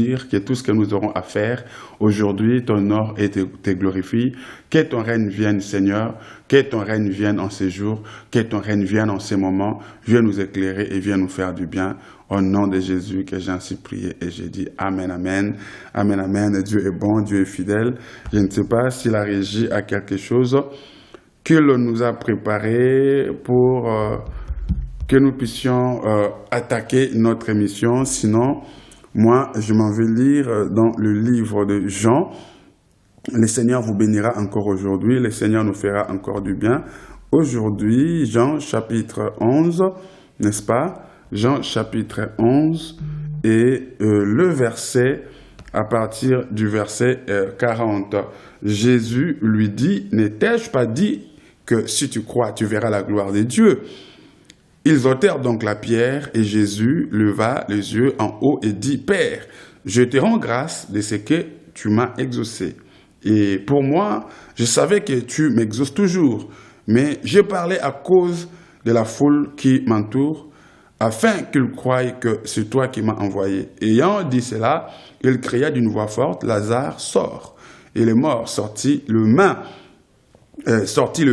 que tout ce que nous aurons à faire aujourd'hui, ton nom te glorifie. Que ton règne vienne, Seigneur. Que ton règne vienne en ces jours. Que ton règne vienne en ces moments. Viens nous éclairer et viens nous faire du bien. Au nom de Jésus que j'ai ainsi prié et j'ai dit Amen, Amen. Amen, Amen. Dieu est bon, Dieu est fidèle. Je ne sais pas si la régie a quelque chose que l'on nous a préparé pour que nous puissions attaquer notre émission. Sinon, moi, je m'en vais lire dans le livre de Jean. Le Seigneur vous bénira encore aujourd'hui. Le Seigneur nous fera encore du bien. Aujourd'hui, Jean chapitre 11, n'est-ce pas? Jean chapitre 11 et le verset, à partir du verset 40. Jésus lui dit, n'ai-je pas dit que si tu crois, tu verras la gloire de Dieu? Ils ôtèrent donc la pierre et Jésus leva les yeux en haut et dit, Père, je te rends grâce de ce que tu m'as exaucé. Et pour moi, je savais que tu m'exauces toujours, mais j'ai parlé à cause de la foule qui m'entoure, afin qu'ils croient que c'est toi qui m'as envoyé. Ayant dit cela, il cria d'une voix forte, Lazare, sort. Et les morts sortit le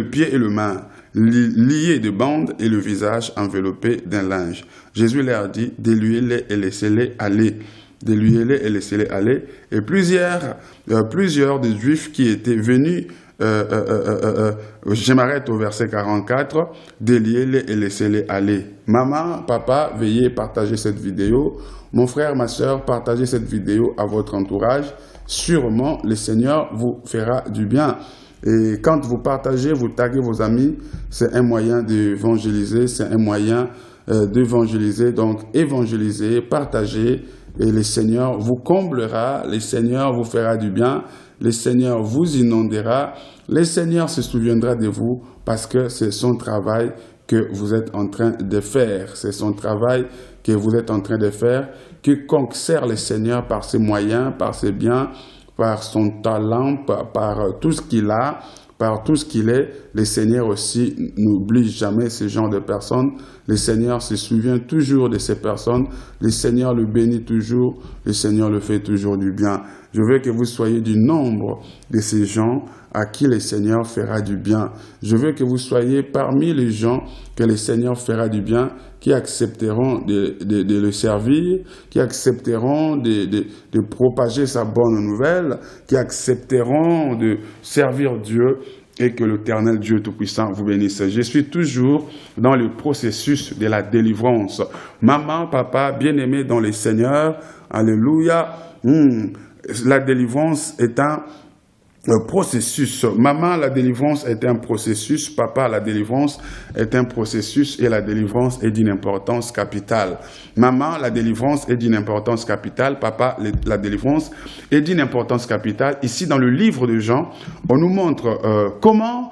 pied et le main, liés de bandes et le visage enveloppé d'un linge. Jésus leur dit, déliez-les et laissez-les aller. Déliez-les et laissez-les aller. Et plusieurs des Juifs qui étaient venus, je m'arrête au verset 44, déliez-les et laissez-les aller. Maman, papa, veuillez partager cette vidéo. Mon frère, ma soeur, partagez cette vidéo à votre entourage. Sûrement, le Seigneur vous fera du bien. Et quand vous partagez, vous taguez vos amis, c'est un moyen d'évangéliser, c'est un moyen d'évangéliser. Donc, évangélisez, partagez, et le Seigneur vous comblera, le Seigneur vous fera du bien, le Seigneur vous inondera, le Seigneur se souviendra de vous parce que c'est son travail que vous êtes en train de faire. C'est son travail que vous êtes en train de faire. Quiconque sert le Seigneur par ses moyens, par ses biens, par son talent, par tout ce qu'il a, par tout ce qu'il est, le Seigneur aussi n'oublie jamais ce genre de personnes. Le Seigneur se souvient toujours de ces personnes. Le Seigneur le bénit toujours. Le Seigneur le fait toujours du bien. Je veux que vous soyez du nombre de ces gens à qui le Seigneur fera du bien. Je veux que vous soyez parmi les gens que le Seigneur fera du bien, qui accepteront de le servir, qui accepteront de propager sa bonne nouvelle, qui accepteront de servir Dieu et que l'Éternel Dieu Tout-Puissant vous bénisse. Je suis toujours dans le processus de la délivrance. Maman, papa, bien-aimés dans le Seigneur, alléluia, la délivrance est un processus. Maman, la délivrance est un processus. Papa, la délivrance est un processus et la délivrance est d'une importance capitale. Maman, la délivrance est d'une importance capitale. Papa, la délivrance est d'une importance capitale. Ici, dans le livre de Jean, on nous montre comment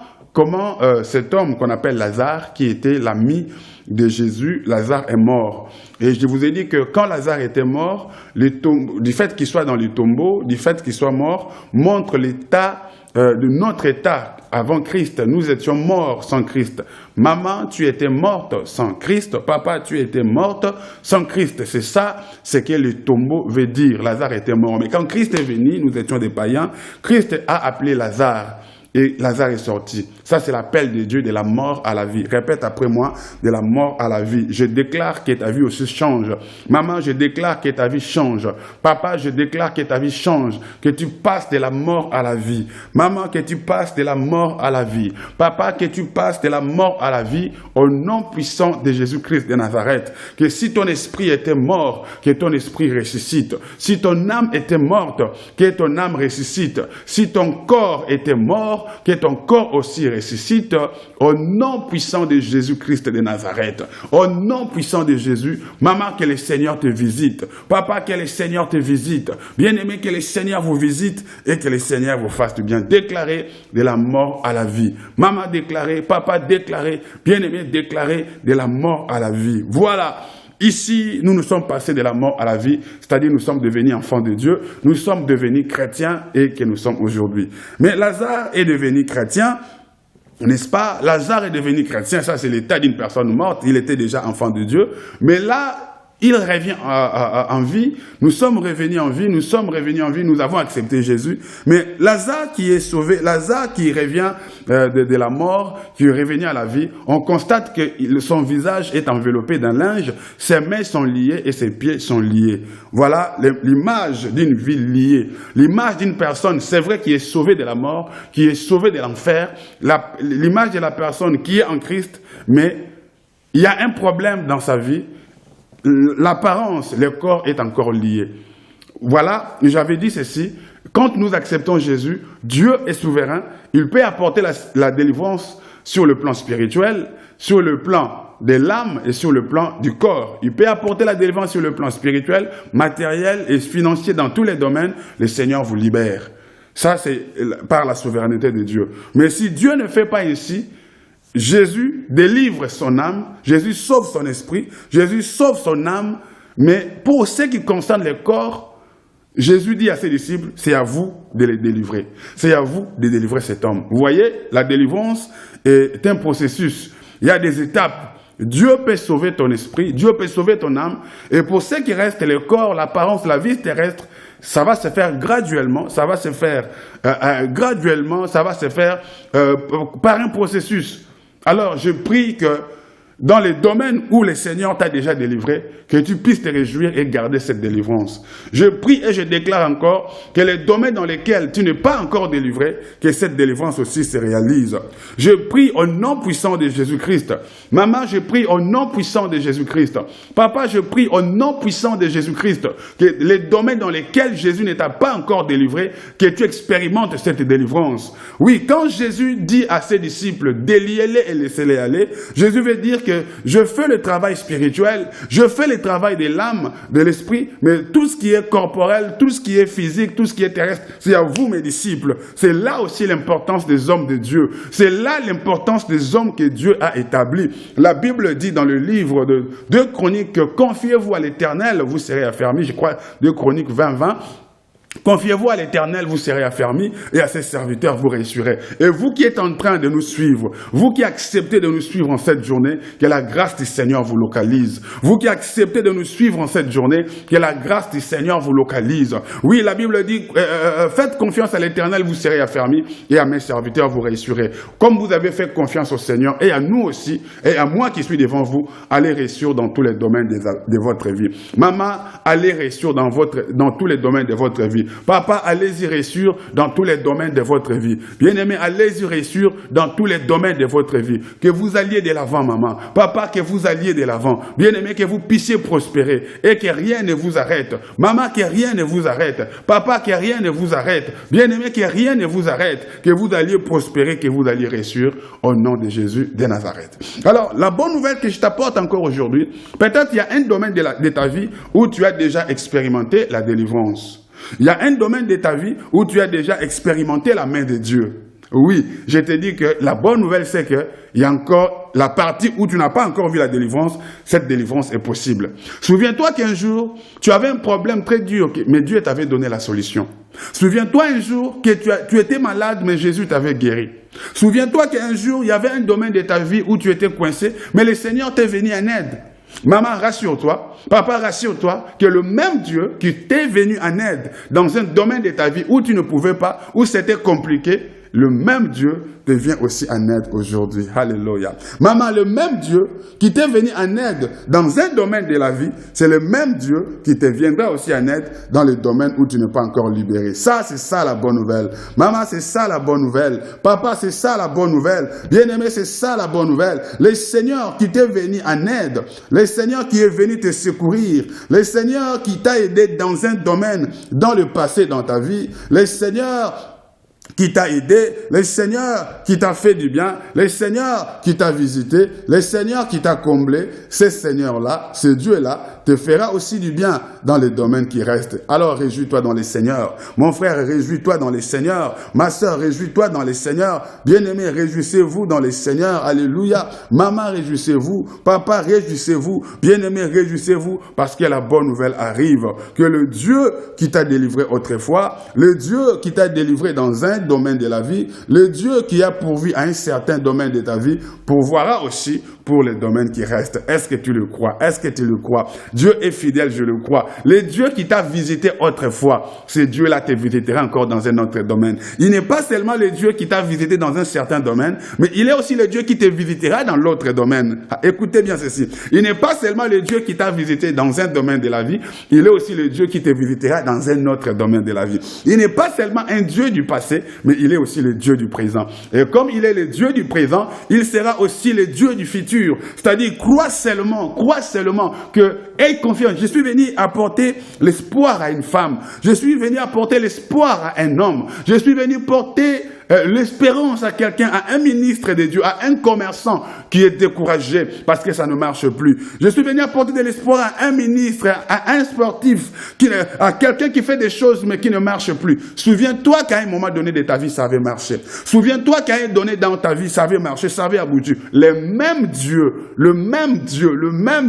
cet homme qu'on appelle Lazare, qui était l'ami de Jésus, Lazare est mort. Et je vous ai dit que quand Lazare était mort, du fait qu'il soit dans le tombeau, du fait qu'il soit mort, montre l'état de notre état avant Christ. Nous étions morts sans Christ. Maman, tu étais morte sans Christ. Papa, tu étais morte sans Christ. C'est ça, ce que le tombeau veut dire. Lazare était mort. Mais quand Christ est venu, nous étions des païens, Christ a appelé Lazare. Et Lazare est sorti. Ça, c'est l'appel de Dieu de la mort à la vie. Répète après moi, de la mort à la vie. Je déclare que ta vie aussi change. Maman, je déclare que ta vie change. Papa, je déclare que ta vie change. Que tu passes de la mort à la vie. Maman, que tu passes de la mort à la vie. Papa, que tu passes de la mort à la vie au nom puissant de Jésus-Christ de Nazareth. Que si ton esprit était mort, que ton esprit ressuscite. Si ton âme était morte, que ton âme ressuscite. Si ton corps était mort, que ton corps aussi ressuscite au nom puissant de Jésus-Christ de Nazareth. Au nom puissant de Jésus, maman, que le Seigneur te visite. Papa, que le Seigneur te visite. Bien-aimé, que le Seigneur vous visite et que le Seigneur vous fasse du bien. Déclarez de la mort à la vie. Maman, déclarez. Papa, déclarez. Bien-aimé, déclarez de la mort à la vie. Voilà. Ici, nous nous sommes passés de la mort à la vie, c'est-à-dire nous sommes devenus enfants de Dieu, nous sommes devenus chrétiens et que nous sommes aujourd'hui. Mais Lazare est devenu chrétien, n'est-ce pas? Lazare est devenu chrétien, ça c'est l'état d'une personne morte, il était déjà enfant de Dieu. Mais là, il revient en vie, nous sommes revenus en vie, nous avons accepté Jésus. Mais Lazare qui est sauvé, Lazare qui revient de la mort, qui est revenu à la vie, on constate que son visage est enveloppé d'un linge, ses mains sont liées et ses pieds sont liés. Voilà l'image d'une vie liée, l'image d'une personne, c'est vrai, qui est sauvée de la mort, qui est sauvée de l'enfer, l'image de la personne qui est en Christ, mais il y a un problème dans sa vie. L'apparence, le corps est encore lié. Voilà, j'avais dit ceci, quand nous acceptons Jésus, Dieu est souverain, il peut apporter la délivrance sur le plan spirituel, sur le plan de l'âme et sur le plan du corps. Il peut apporter la délivrance sur le plan spirituel, matériel et financier dans tous les domaines. Le Seigneur vous libère. Ça, c'est par la souveraineté de Dieu. Mais si Dieu ne fait pas ainsi, Jésus délivre son âme, Jésus sauve son esprit, Jésus sauve son âme, mais pour ce qui concerne le corps, Jésus dit à ses disciples, c'est à vous de les délivrer. C'est à vous de délivrer cet homme. Vous voyez, la délivrance est un processus. Il y a des étapes. Dieu peut sauver ton esprit, Dieu peut sauver ton âme, et pour ce qui reste, le corps, l'apparence, la vie terrestre, ça va se faire graduellement, ça va se faire par un processus. Alors, je prie que dans les domaines où le Seigneur t'a déjà délivré, que tu puisses te réjouir et garder cette délivrance. Je prie et je déclare encore que les domaines dans lesquels tu n'es pas encore délivré, que cette délivrance aussi se réalise. Je prie au nom puissant de Jésus-Christ. Maman, je prie au nom puissant de Jésus-Christ. Papa, je prie au nom puissant de Jésus-Christ, que les domaines dans lesquels Jésus ne t'a pas encore délivré, que tu expérimentes cette délivrance. Oui, quand Jésus dit à ses disciples, déliez-les et laissez-les aller, Jésus veut dire que je fais le travail spirituel, je fais le travail de l'âme, de l'esprit, mais tout ce qui est corporel, tout ce qui est physique, tout ce qui est terrestre, c'est à vous, mes disciples. C'est là aussi l'importance des hommes de Dieu. C'est là l'importance des hommes que Dieu a établis. La Bible dit dans le livre de 2 Chroniques que confiez-vous à l'Éternel, vous serez affermis. Je crois 2 Chroniques 20. Confiez-vous à l'Éternel, vous serez affermis, et à ses serviteurs, vous réussirez. Et vous qui êtes en train de nous suivre, vous qui acceptez de nous suivre en cette journée, que la grâce du Seigneur vous localise. Vous qui acceptez de nous suivre en cette journée, que la grâce du Seigneur vous localise. Oui, la Bible dit, faites confiance à l'Éternel, vous serez affermis, et à mes serviteurs, vous réussirez. Comme vous avez fait confiance au Seigneur, et à nous aussi, et à moi qui suis devant vous, allez réussir dans tous les domaines de votre vie. Maman, allez réussir dans tous les domaines de votre vie. Papa, allez-y réussir dans tous les domaines de votre vie. Bien-aimé, allez-y réussir dans tous les domaines de votre vie. Que vous alliez de l'avant, maman. Papa, que vous alliez de l'avant. Bien-aimé, que vous puissiez prospérer et que rien ne vous arrête. Maman, que rien ne vous arrête. Papa, que rien ne vous arrête. Bien-aimé, que rien ne vous arrête. Que vous alliez prospérer, que vous alliez réussir au nom de Jésus de Nazareth. Alors, la bonne nouvelle que je t'apporte encore aujourd'hui, peut-être il y a un domaine de ta vie où tu as déjà expérimenté la délivrance. Il y a un domaine de ta vie où tu as déjà expérimenté la main de Dieu. Oui, je te dis que la bonne nouvelle, c'est qu'il y a encore la partie où tu n'as pas encore vu la délivrance. Cette délivrance est possible. Souviens-toi qu'un jour, tu avais un problème très dur, mais Dieu t'avait donné la solution. Souviens-toi un jour que tu étais malade, mais Jésus t'avait guéri. Souviens-toi qu'un jour, il y avait un domaine de ta vie où tu étais coincé, mais le Seigneur t'est venu en aide. Maman, rassure-toi, papa, rassure-toi que le même Dieu qui t'est venu en aide dans un domaine de ta vie où tu ne pouvais pas, où c'était compliqué, le même Dieu te vient aussi en aide aujourd'hui. Alléluia. Maman, le même Dieu qui t'est venu en aide dans un domaine de la vie, c'est le même Dieu qui te viendra aussi en aide dans le domaine où tu n'es pas encore libéré. Ça, c'est ça la bonne nouvelle. Maman, c'est ça la bonne nouvelle. Papa, c'est ça la bonne nouvelle. Bien-aimé, c'est ça la bonne nouvelle. Le Seigneur qui t'est venu en aide, le Seigneur qui est venu te secourir, le Seigneur qui t'a aidé dans un domaine, dans le passé, dans ta vie, le Seigneur qui t'a aidé, le Seigneur qui t'a fait du bien, le Seigneur qui t'a visité, le Seigneur qui t'a comblé, ce Seigneur-là, ce Dieu-là, te fera aussi du bien dans les domaines qui restent. Alors réjouis-toi dans les Seigneurs. Mon frère, réjouis-toi dans les Seigneurs. Ma sœur, réjouis-toi dans les Seigneurs. Bien-aimés, réjouissez-vous dans les Seigneurs. Alléluia. Maman, réjouissez-vous. Papa, réjouissez-vous. Bien-aimés, réjouissez-vous parce que la bonne nouvelle arrive. Que le Dieu qui t'a délivré autrefois, le Dieu qui t'a délivré dans un un domaine de la vie, le Dieu qui a pourvu à un certain domaine de ta vie pourvoira aussi pour les domaines qui restent. Est-ce que tu le crois? Est-ce que tu le crois? Dieu est fidèle, je le crois. Le Dieu qui t'a visité autrefois, ce Dieu-là te visitera encore dans un autre domaine. Il n'est pas seulement le Dieu qui t'a visité dans un certain domaine, mais il est aussi le Dieu qui te visitera dans l'autre domaine. Écoutez bien ceci. Il n'est pas seulement le Dieu qui t'a visité dans un domaine de la vie, il est aussi le Dieu qui te visitera dans un autre domaine de la vie. Il n'est pas seulement un Dieu du passé, mais il est aussi le Dieu du présent. Et comme il est le Dieu du présent, il sera aussi le Dieu du futur. C'est-à-dire, crois seulement que, aie confiance. Je suis venu apporter l'espoir à une femme. Je suis venu apporter l'espoir à un homme. Je suis venu porter l'espérance à quelqu'un, à un ministre de Dieu, à un commerçant qui est découragé parce que ça ne marche plus. Je suis venu apporter de l'espoir à un ministre, à un sportif, à quelqu'un qui fait des choses mais qui ne marche plus. Souviens-toi qu'à un moment donné de ta vie, ça avait marché. Souviens-toi qu'à un moment donné dans ta vie, ça avait marché, ça avait abouti. Le même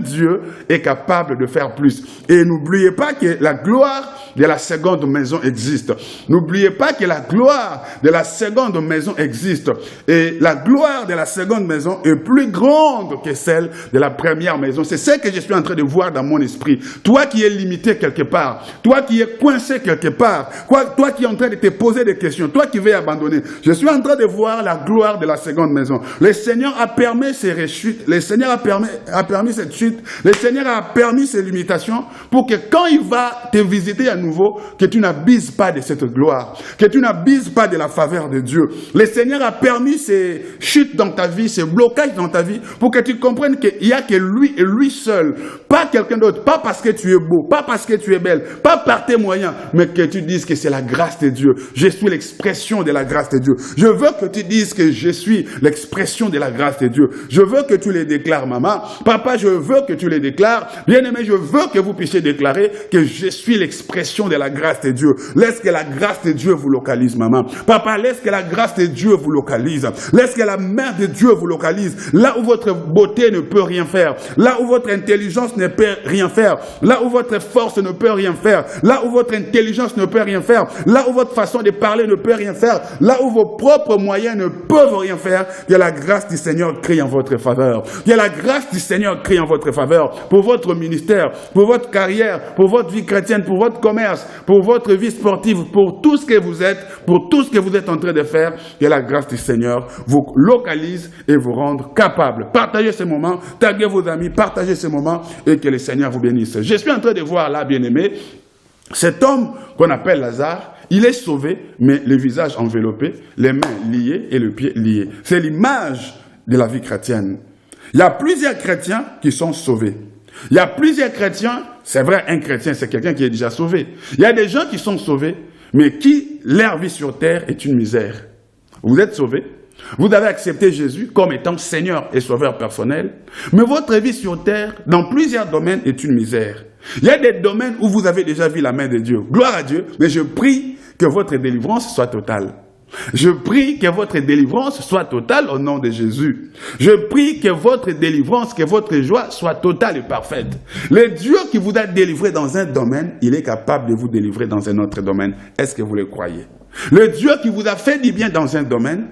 Dieu est capable de faire plus. Et n'oubliez pas que la gloire de la seconde maison existe. N'oubliez pas que la gloire de la seconde maison existe. Et la gloire de la seconde maison est plus grande que celle de la première maison. C'est ce que je suis en train de voir dans mon esprit. Toi qui es limité quelque part, toi qui es coincé quelque part, toi qui es en train de te poser des questions, toi qui veux abandonner, je suis en train de voir la gloire de la seconde maison. Le Seigneur a permis ces rechutes, le Seigneur a permis cette chute, le Seigneur a permis ces limitations pour que quand il va te visiter à nouveau, que tu n'abuses pas de cette gloire, que tu n'abuses pas de la faveur de Dieu. Le Seigneur a permis ces chutes dans ta vie, ces blocages dans ta vie, pour que tu comprennes qu'il n'y a que lui et lui seul, pas quelqu'un d'autre, pas parce que tu es beau, pas parce que tu es belle, pas par tes moyens, mais que tu dises que c'est la grâce de Dieu. Je suis l'expression de la grâce de Dieu. Je veux que tu dises que je suis l'expression de la grâce de Dieu. Je veux que tu les déclares, maman. Papa, je veux que tu les déclares. Bien-aimé, je veux que vous puissiez déclarer que je suis l'expression de la grâce de Dieu. Laisse que la grâce de Dieu vous localise, maman. Papa, laisse que la grâce de Dieu vous localise. Laisse que la main de Dieu vous localise. Là où votre beauté ne peut rien faire. Là où votre intelligence ne peut rien faire. Là où votre force ne peut rien faire. Là où votre intelligence ne peut rien faire. Là où votre façon de parler ne peut rien faire. Là où vos propres moyens ne peuvent rien faire. Que la grâce du Seigneur crie en votre faveur. Que la grâce du Seigneur crie en votre faveur. Pour votre ministère, pour votre carrière, pour votre vie chrétienne, pour votre commerce, pour votre vie sportive, pour tout ce que vous êtes, pour tout ce que vous êtes en train de faire, que la grâce du Seigneur vous localise et vous rende capable. Partagez ce moment, taguez vos amis, partagez ce moment et que le Seigneur vous bénisse. Je suis en train de voir là, bien-aimé, cet homme qu'on appelle Lazare, il est sauvé, mais le visage enveloppé, les mains liées et le pied lié. C'est l'image de la vie chrétienne. Il y a plusieurs chrétiens qui sont sauvés. Il y a plusieurs chrétiens, c'est vrai, un chrétien, c'est quelqu'un qui est déjà sauvé. Il y a des gens qui sont sauvés, mais qui, leur vie sur terre est une misère. Vous êtes sauvés, vous avez accepté Jésus comme étant Seigneur et Sauveur personnel, mais votre vie sur terre, dans plusieurs domaines, est une misère. Il y a des domaines où vous avez déjà vu la main de Dieu. Gloire à Dieu, mais je prie que votre délivrance soit totale. Je prie que votre délivrance soit totale au nom de Jésus. Je prie que votre délivrance, que votre joie soit totale et parfaite. Le Dieu qui vous a délivré dans un domaine, il est capable de vous délivrer dans un autre domaine. Est-ce que vous le croyez? Le Dieu qui vous a fait du bien dans un domaine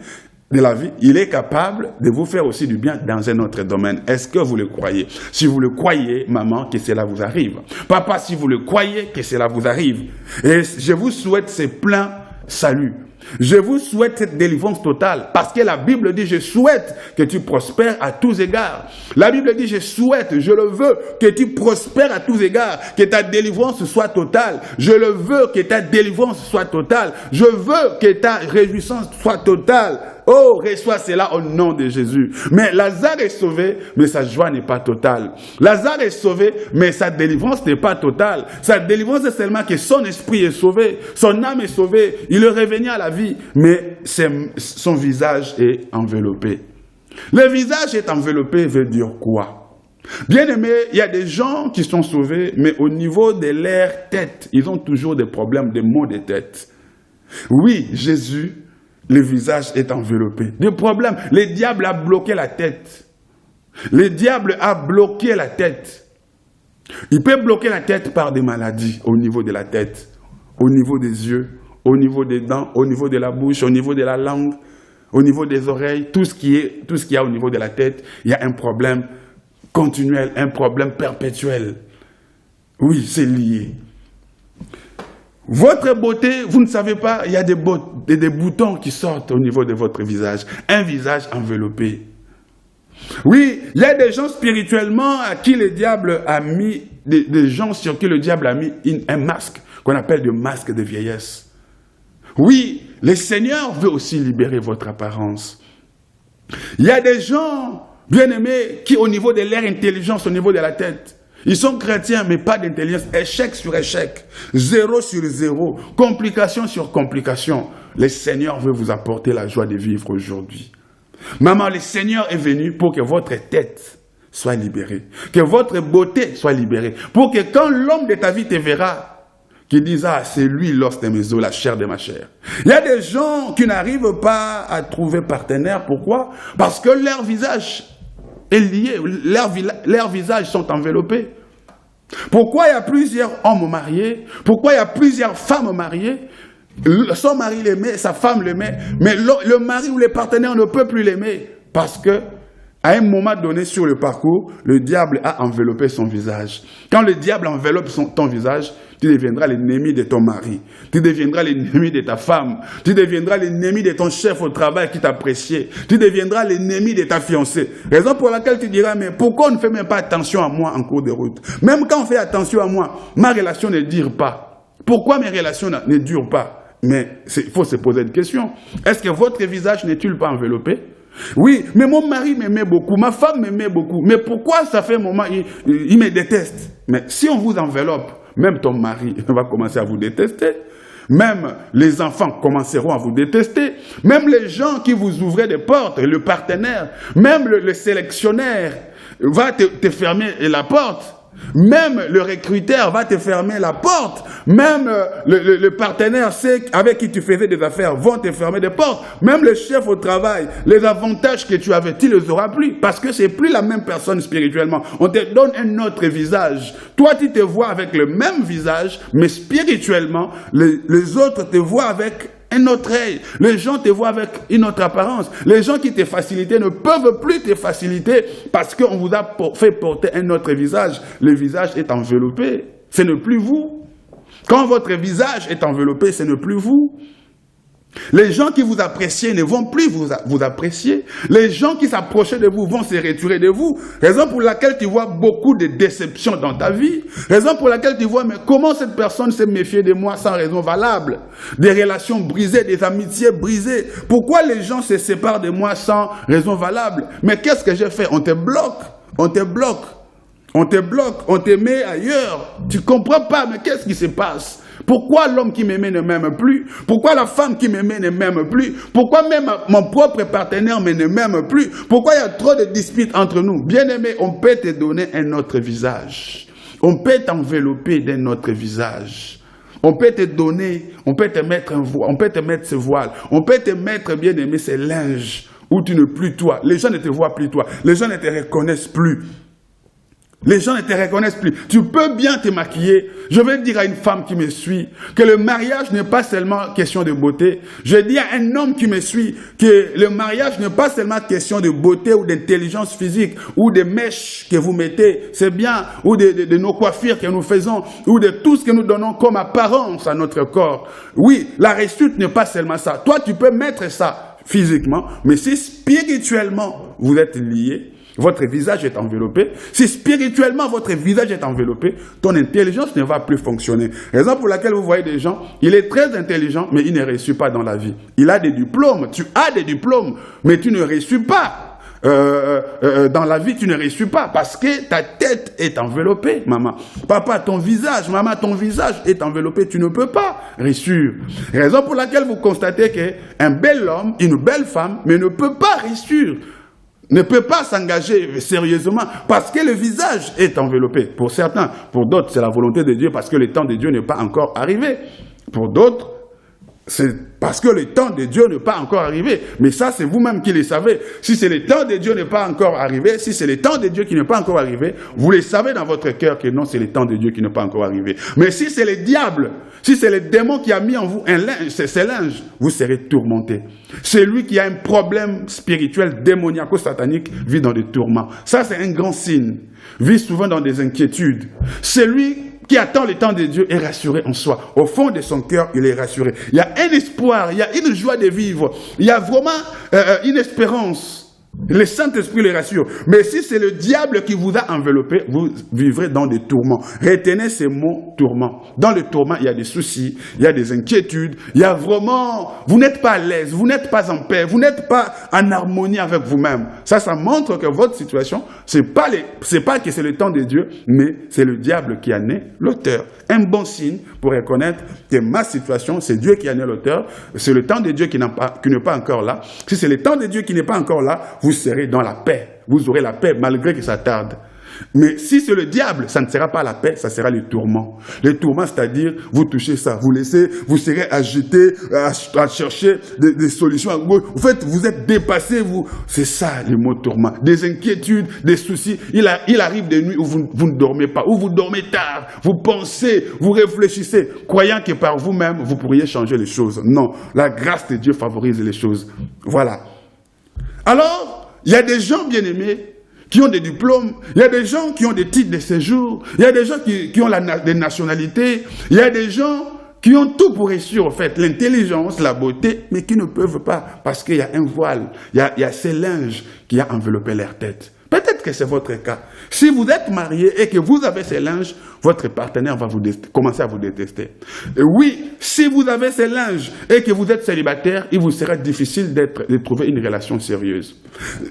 de la vie, il est capable de vous faire aussi du bien dans un autre domaine. Est-ce que vous le croyez? Si vous le croyez, maman, que cela vous arrive. Papa, si vous le croyez, que cela vous arrive. Et je vous souhaite ce plein salut. Je vous souhaite cette délivrance totale parce que la Bible dit, je souhaite que tu prospères à tous égards. La Bible dit, je souhaite, je le veux, que tu prospères à tous égards, que ta délivrance soit totale. Je le veux, que ta délivrance soit totale. Je veux que ta réjouissance soit totale. Oh, reçois cela au nom de Jésus. Mais Lazare est sauvé, mais sa joie n'est pas totale. Lazare est sauvé, mais sa délivrance n'est pas totale. Sa délivrance est seulement que son esprit est sauvé, son âme est sauvée, il est revenu à la vie, mais son visage est enveloppé. Le visage est enveloppé veut dire quoi? Bien aimé, il y a des gens qui sont sauvés, mais au niveau de leur tête, ils ont toujours des problèmes, des maux de tête. Oui, Jésus, le visage est enveloppé. Des problèmes. Le diable a bloqué la tête. Le diable a bloqué la tête. Il peut bloquer la tête par des maladies au niveau de la tête, au niveau des yeux, au niveau des dents, au niveau de la bouche, au niveau de la langue, au niveau des oreilles, tout ce qu'il y a au niveau de la tête, il y a un problème continuel, un problème perpétuel. Oui, c'est lié. Votre beauté, vous ne savez pas, il y a des boutons qui sortent au niveau de votre visage. Un visage enveloppé. Oui, il y a des gens spirituellement à qui le diable a mis, des gens sur qui le diable a mis un masque, qu'on appelle le masque de vieillesse. Oui, le Seigneur veut aussi libérer votre apparence. Il y a des gens, bien-aimés, qui au niveau de leur intelligence, au niveau de la tête, ils sont chrétiens, mais pas d'intelligence. Échec sur échec. 0 sur 0. Complication sur complication. Le Seigneur veut vous apporter la joie de vivre aujourd'hui. Maman, le Seigneur est venu pour que votre tête soit libérée. Que votre beauté soit libérée. Pour que quand l'homme de ta vie te verra, qu'il dise, ah, c'est lui l'os de mes os, la chair de ma chair. Il y a des gens qui n'arrivent pas à trouver partenaire. Pourquoi? Parce que leur visage est lié, leurs visages sont enveloppés. Pourquoi il y a plusieurs hommes mariés? Pourquoi il y a plusieurs femmes mariées? Son mari l'aimait, sa femme l'aimait, mais le mari ou le partenaire ne peut plus l'aimer parce que à un moment donné sur le parcours, le diable a enveloppé son visage. Quand le diable enveloppe ton visage, tu deviendras l'ennemi de ton mari. Tu deviendras l'ennemi de ta femme. Tu deviendras l'ennemi de ton chef au travail qui t'appréciait. Tu deviendras l'ennemi de ta fiancée. Raison pour laquelle tu diras, mais pourquoi on ne fait même pas attention à moi en cours de route? Même quand on fait attention à moi, ma relation ne dure pas. Pourquoi mes relations ne durent pas? Mais il faut se poser une question. Est-ce que votre visage n'est-il pas enveloppé? Oui, mais mon mari m'aimait beaucoup, ma femme m'aimait beaucoup. Mais pourquoi ça fait un moment, il me déteste? Mais si on vous enveloppe, même ton mari va commencer à vous détester. Même les enfants commenceront à vous détester. Même les gens qui vous ouvraient des portes, le partenaire, même le sélectionnaire va te fermer la porte. Même le recruteur va te fermer la porte. Même le partenaire avec qui tu faisais des affaires vont te fermer des portes. Même le chef au travail, les avantages que tu avais, tu ne les auras plus. Parce que c'est plus la même personne spirituellement. On te donne un autre visage. Toi, tu te vois avec le même visage, mais spirituellement, les autres te voient avec un autre œil. Les gens te voient avec une autre apparence. Les gens qui te facilitaient ne peuvent plus te faciliter parce qu'on vous a fait porter un autre visage. Le visage est enveloppé. Ce n'est plus vous. Quand votre visage est enveloppé, ce n'est plus vous. Les gens qui vous appréciaient ne vont plus vous apprécier. Les gens qui s'approchaient de vous vont se retirer de vous. Raison pour laquelle tu vois beaucoup de déceptions dans ta vie. Raison pour laquelle tu vois, mais comment cette personne s'est méfiée de moi sans raison valable? Des relations brisées, des amitiés brisées. Pourquoi les gens se séparent de moi sans raison valable? Mais qu'est-ce que j'ai fait? On te bloque. On te bloque. On te bloque. On te met ailleurs. Tu ne comprends pas, mais qu'est-ce qui se passe? Pourquoi l'homme qui m'aimait ne m'aime plus? Pourquoi la femme qui m'aimait ne m'aime plus? Pourquoi même mon propre partenaire ne m'aime plus? Pourquoi il y a trop de disputes entre nous? Bien-aimé, on peut te donner un autre visage. On peut t'envelopper d'un autre visage. On peut te donner, on peut te mettre un voile, on peut te mettre ce voile. On peut te mettre, bien-aimé, ces linges où tu n'es plus toi. Les gens ne te voient plus toi. Les gens ne te reconnaissent plus. Les gens ne te reconnaissent plus. Tu peux bien te maquiller. Je vais dire à une femme qui me suit que le mariage n'est pas seulement question de beauté. Je dis à un homme qui me suit que le mariage n'est pas seulement question de beauté ou d'intelligence physique ou de mèches que vous mettez, c'est bien, ou de nos coiffures que nous faisons, ou de tout ce que nous donnons comme apparence à notre corps. Oui, la réussite n'est pas seulement ça. Toi, tu peux mettre ça physiquement, mais si spirituellement vous êtes liés, votre visage est enveloppé. Si spirituellement votre visage est enveloppé, ton intelligence ne va plus fonctionner. Raison pour laquelle vous voyez des gens, il est très intelligent, mais il ne réussit pas dans la vie. Il a des diplômes, tu as des diplômes, mais tu ne réussis pas. Dans la vie, tu ne réussis pas parce que ta tête est enveloppée, maman. Papa, ton visage, maman, ton visage est enveloppé, tu ne peux pas réussir. Raison pour laquelle vous constatez qu'un bel homme, une belle femme, mais ne peut pas réussir. Ne peut pas s'engager sérieusement parce que le visage est enveloppé. Pour certains, pour d'autres, c'est la volonté de Dieu parce que le temps de Dieu n'est pas encore arrivé. Pour d'autres, c'est parce que le temps de Dieu n'est pas encore arrivé. Mais ça, c'est vous-même qui le savez. Si c'est le temps de Dieu n'est pas encore arrivé, si c'est le temps de Dieu qui n'est pas encore arrivé, vous le savez dans votre cœur que non, c'est le temps de Dieu qui n'est pas encore arrivé. Mais si c'est le diable, si c'est le démon qui a mis en vous un linge, c'est linge, vous serez tourmenté. Celui qui a un problème spirituel, démoniaco-satanique, vit dans des tourments. Ça, c'est un grand signe. Vit souvent dans des inquiétudes. Celui qui attend le temps de Dieu est rassuré en soi. Au fond de son cœur, il est rassuré. Il y a un espoir, il y a une joie de vivre. Il y a vraiment une espérance. Le Saint-Esprit les rassure. Mais si c'est le diable qui vous a enveloppé, vous vivrez dans des tourments. Retenez ces mots tourments. Dans le tourment, il y a des soucis, il y a des inquiétudes, il y a vraiment... Vous n'êtes pas à l'aise, vous n'êtes pas en paix, vous n'êtes pas en harmonie avec vous-même. Ça montre que votre situation, c'est pas que c'est le temps de Dieu, mais c'est le diable qui en est l'auteur. Un bon signe pour reconnaître que ma situation, c'est Dieu qui en est l'auteur, c'est le temps de Dieu qui n'est pas encore là. Si c'est le temps de Dieu qui n'est pas encore là, vous serez dans la paix. Vous aurez la paix malgré que ça tarde. Mais si c'est le diable, ça ne sera pas la paix, ça sera le tourment. Le tourment, c'est-à-dire, vous touchez ça, vous laissez, vous serez agité à chercher des solutions. En fait, vous êtes dépassé, c'est ça le mot tourment. Des inquiétudes, des soucis. Il arrive des nuits où vous ne dormez pas, où vous dormez tard, vous pensez, vous réfléchissez, croyant que par vous-même, vous pourriez changer les choses. Non, la grâce de Dieu favorise les choses. Voilà. Alors, il y a des gens bien-aimés qui ont des diplômes, il y a des gens qui ont des titres de séjour, il y a des gens qui ont des nationalités, il y a des gens qui ont tout pour réussir, en fait, l'intelligence, la beauté, mais qui ne peuvent pas, parce qu'il y a un voile, il y a ces linges qui a enveloppé leur tête. Peut-être que c'est votre cas. Si vous êtes marié et que vous avez ces linges, votre partenaire va commencer à vous détester. Et oui, si vous avez ces linges et que vous êtes célibataire, il vous sera difficile de trouver une relation sérieuse.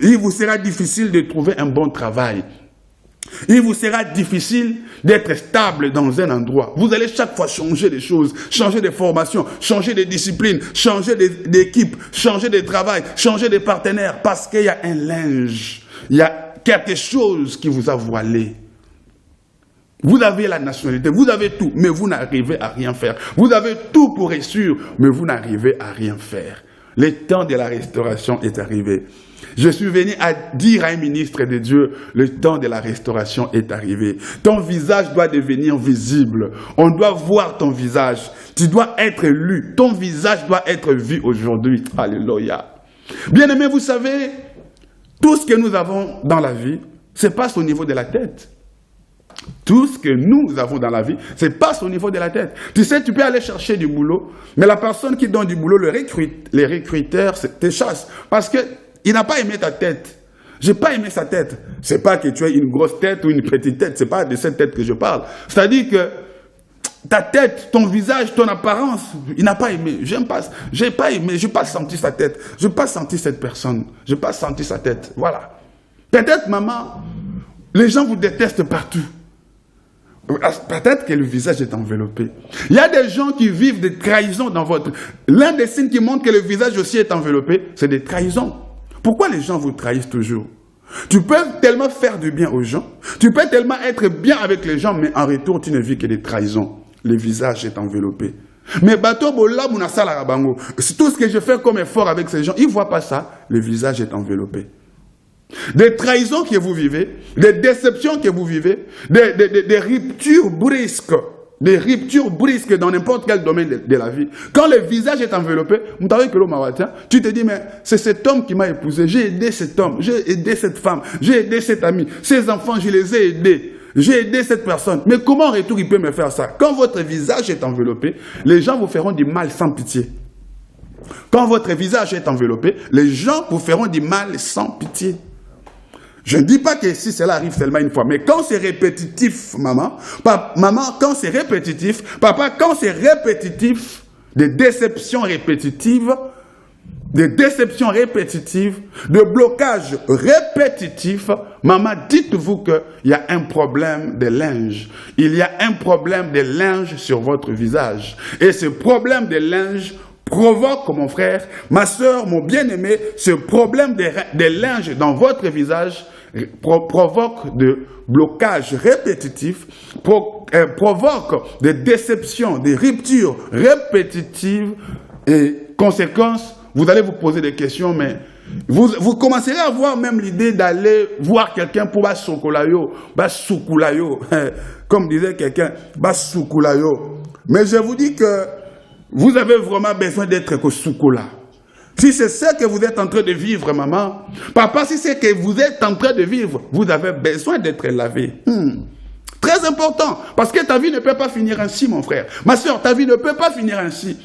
Il vous sera difficile de trouver un bon travail. Il vous sera difficile d'être stable dans un endroit. Vous allez chaque fois changer des choses, changer de formation, changer de discipline, changer d'équipe, changer de travail, changer de partenaire, parce qu'il y a un linge, il y a quelque chose qui vous a voilé. Vous avez la nationalité, vous avez tout, mais vous n'arrivez à rien faire. Vous avez tout pour réussir, mais vous n'arrivez à rien faire. Le temps de la restauration est arrivé. Je suis venu à dire à un ministre de Dieu, le temps de la restauration est arrivé. Ton visage doit devenir visible. On doit voir ton visage. Tu dois être lu. Ton visage doit être vu aujourd'hui. Alléluia. Bien-aimés, vous savez, tout ce que nous avons dans la vie se passe au niveau de la tête. Tout ce que nous avons dans la vie se passe au niveau de la tête. Tu sais, tu peux aller chercher du boulot, mais la personne qui donne du boulot, les recruteurs te chassent parce qu'il n'a pas aimé ta tête. J'ai pas aimé sa tête. C'est pas que tu as une grosse tête ou une petite tête. C'est pas de cette tête que je parle. C'est-à-dire que ta tête, ton visage, ton apparence, il n'a pas aimé. J'ai pas aimé, j'ai pas senti sa tête. J'ai pas senti cette personne. J'ai pas senti sa tête. Voilà. Peut-être, maman, les gens vous détestent partout. Peut-être que le visage est enveloppé. Il y a des gens qui vivent des trahisons dans votre... L'un des signes qui montre que le visage aussi est enveloppé, c'est des trahisons. Pourquoi les gens vous trahissent toujours? Tu peux tellement faire du bien aux gens, tu peux tellement être bien avec les gens, mais en retour, tu ne vis que des trahisons. Le visage est enveloppé. Mais bateau bola munasa la rabango. Tout ce que je fais comme effort avec ces gens, ils ne voient pas ça. Le visage est enveloppé. Des trahisons que vous vivez, des déceptions que vous vivez, des ruptures brusques. Des ruptures brusques dans n'importe quel domaine de la vie. Quand le visage est enveloppé, tu te dis, mais c'est cet homme qui m'a épousé. J'ai aidé cet homme, j'ai aidé cette femme, j'ai aidé cet ami. Ces enfants, je les ai aidés. J'ai aidé cette personne. Mais comment en retour il peut me faire ça? Quand votre visage est enveloppé, les gens vous feront du mal sans pitié. Quand votre visage est enveloppé, les gens vous feront du mal sans pitié. Je ne dis pas que si cela arrive seulement une fois, mais quand c'est répétitif, maman, quand c'est répétitif, papa, quand c'est répétitif, des déceptions répétitives, de blocages répétitifs, maman, dites-vous qu'il y a un problème de linge. Il y a un problème de linge sur votre visage. Et ce problème de linge provoque, mon frère, ma soeur, mon bien-aimé, ce problème de linge dans votre visage provoque de blocages répétitifs, provoque des déceptions, des ruptures répétitives Et conséquence, vous allez vous poser des questions, mais vous commencerez à avoir même l'idée d'aller voir quelqu'un pour bas sokolayo, bas soukulayo, comme disait quelqu'un, bas soukulayo. Mais je vous dis que vous avez vraiment besoin d'être que soukola. Si c'est ça que vous êtes en train de vivre, maman, papa, si c'est que vous êtes en train de vivre, vous avez besoin d'être lavé. Très important, parce que ta vie ne peut pas finir ainsi, mon frère. Ma soeur, ta vie ne peut pas finir ainsi.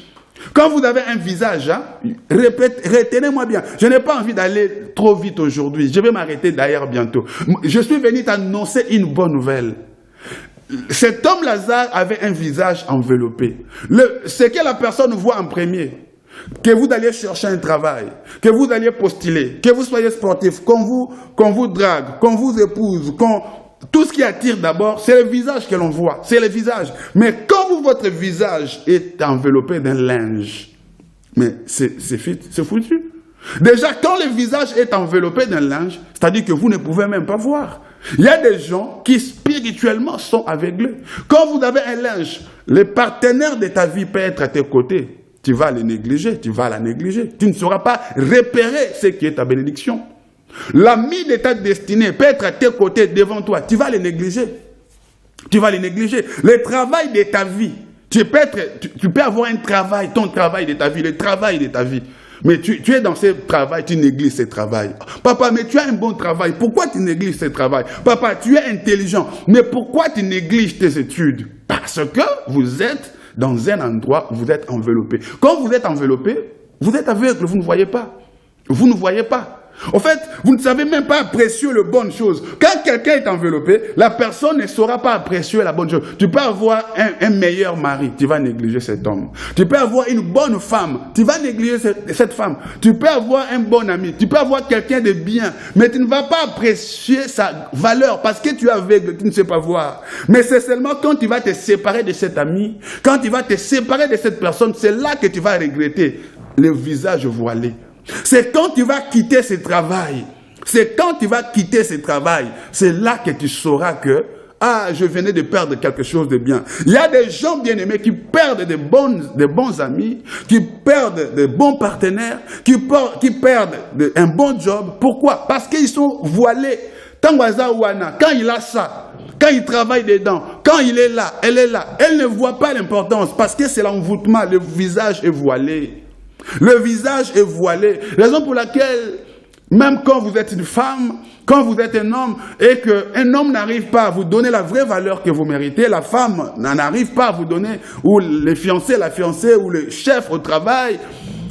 Quand vous avez un visage, hein, retenez-moi bien, je n'ai pas envie d'aller trop vite aujourd'hui. Je vais m'arrêter d'ailleurs bientôt. Je suis venu t'annoncer une bonne nouvelle. Cet homme Lazare avait un visage enveloppé. Ce que la personne voit en premier, que vous alliez chercher un travail, que vous alliez postuler, que vous soyez sportif, qu'on vous drague, qu'on vous épouse, tout ce qui attire d'abord, c'est le visage que l'on voit, c'est le visage. Mais quand votre visage est enveloppé d'un linge, mais c'est foutu. Déjà, quand le visage est enveloppé d'un linge, c'est-à-dire que vous ne pouvez même pas voir. Il y a des gens qui spirituellement sont aveuglés. Quand vous avez un linge, le partenaire de ta vie peut être à tes côtés. Tu vas le négliger, tu vas la négliger. Tu ne sauras pas repérer ce qui est ta bénédiction. L'ami de ta destinée peut être à tes côtés devant toi. Tu vas le négliger. Tu vas le négliger. Le travail de ta vie. Tu peux avoir un travail, ton travail de ta vie, le travail de ta vie. Mais tu es dans ce travail, tu négliges ce travail. Papa, mais tu as un bon travail. Pourquoi tu négliges ce travail? Papa, tu es intelligent. Mais pourquoi tu négliges tes études? Parce que vous êtes dans un endroit où vous êtes enveloppé. Quand vous êtes enveloppé, vous êtes aveugle, vous ne voyez pas. Vous ne voyez pas. En fait, vous ne savez même pas apprécier les bonnes choses. Quand quelqu'un est enveloppé, la personne ne saura pas apprécier la bonne chose. Tu peux avoir un meilleur mari, tu vas négliger cet homme. Tu peux avoir une bonne femme, tu vas négliger cette femme. Tu peux avoir un bon ami, tu peux avoir quelqu'un de bien, mais tu ne vas pas apprécier sa valeur parce que tu es aveugle, tu ne sais pas voir. Mais c'est seulement quand tu vas te séparer de cet ami, quand tu vas te séparer de cette personne, c'est là que tu vas regretter le visage voilé. C'est quand tu vas quitter ce travail, c'est quand tu vas quitter ce travail, c'est là que tu sauras que, je venais de perdre quelque chose de bien. Il y a des gens bien-aimés qui perdent de bons amis, qui perdent de bons partenaires, qui perdent un bon job. Pourquoi? Parce qu'ils sont voilés. Quand il a ça, quand il travaille dedans, quand il est là, elle ne voit pas l'importance parce que c'est l'envoûtement, le visage est voilé. Le visage est voilé. Raison pour laquelle, même quand vous êtes une femme, quand vous êtes un homme, et qu'un homme n'arrive pas à vous donner la vraie valeur que vous méritez, la femme n'arrive pas à vous donner, ou le fiancé, la fiancée, ou le chef au travail,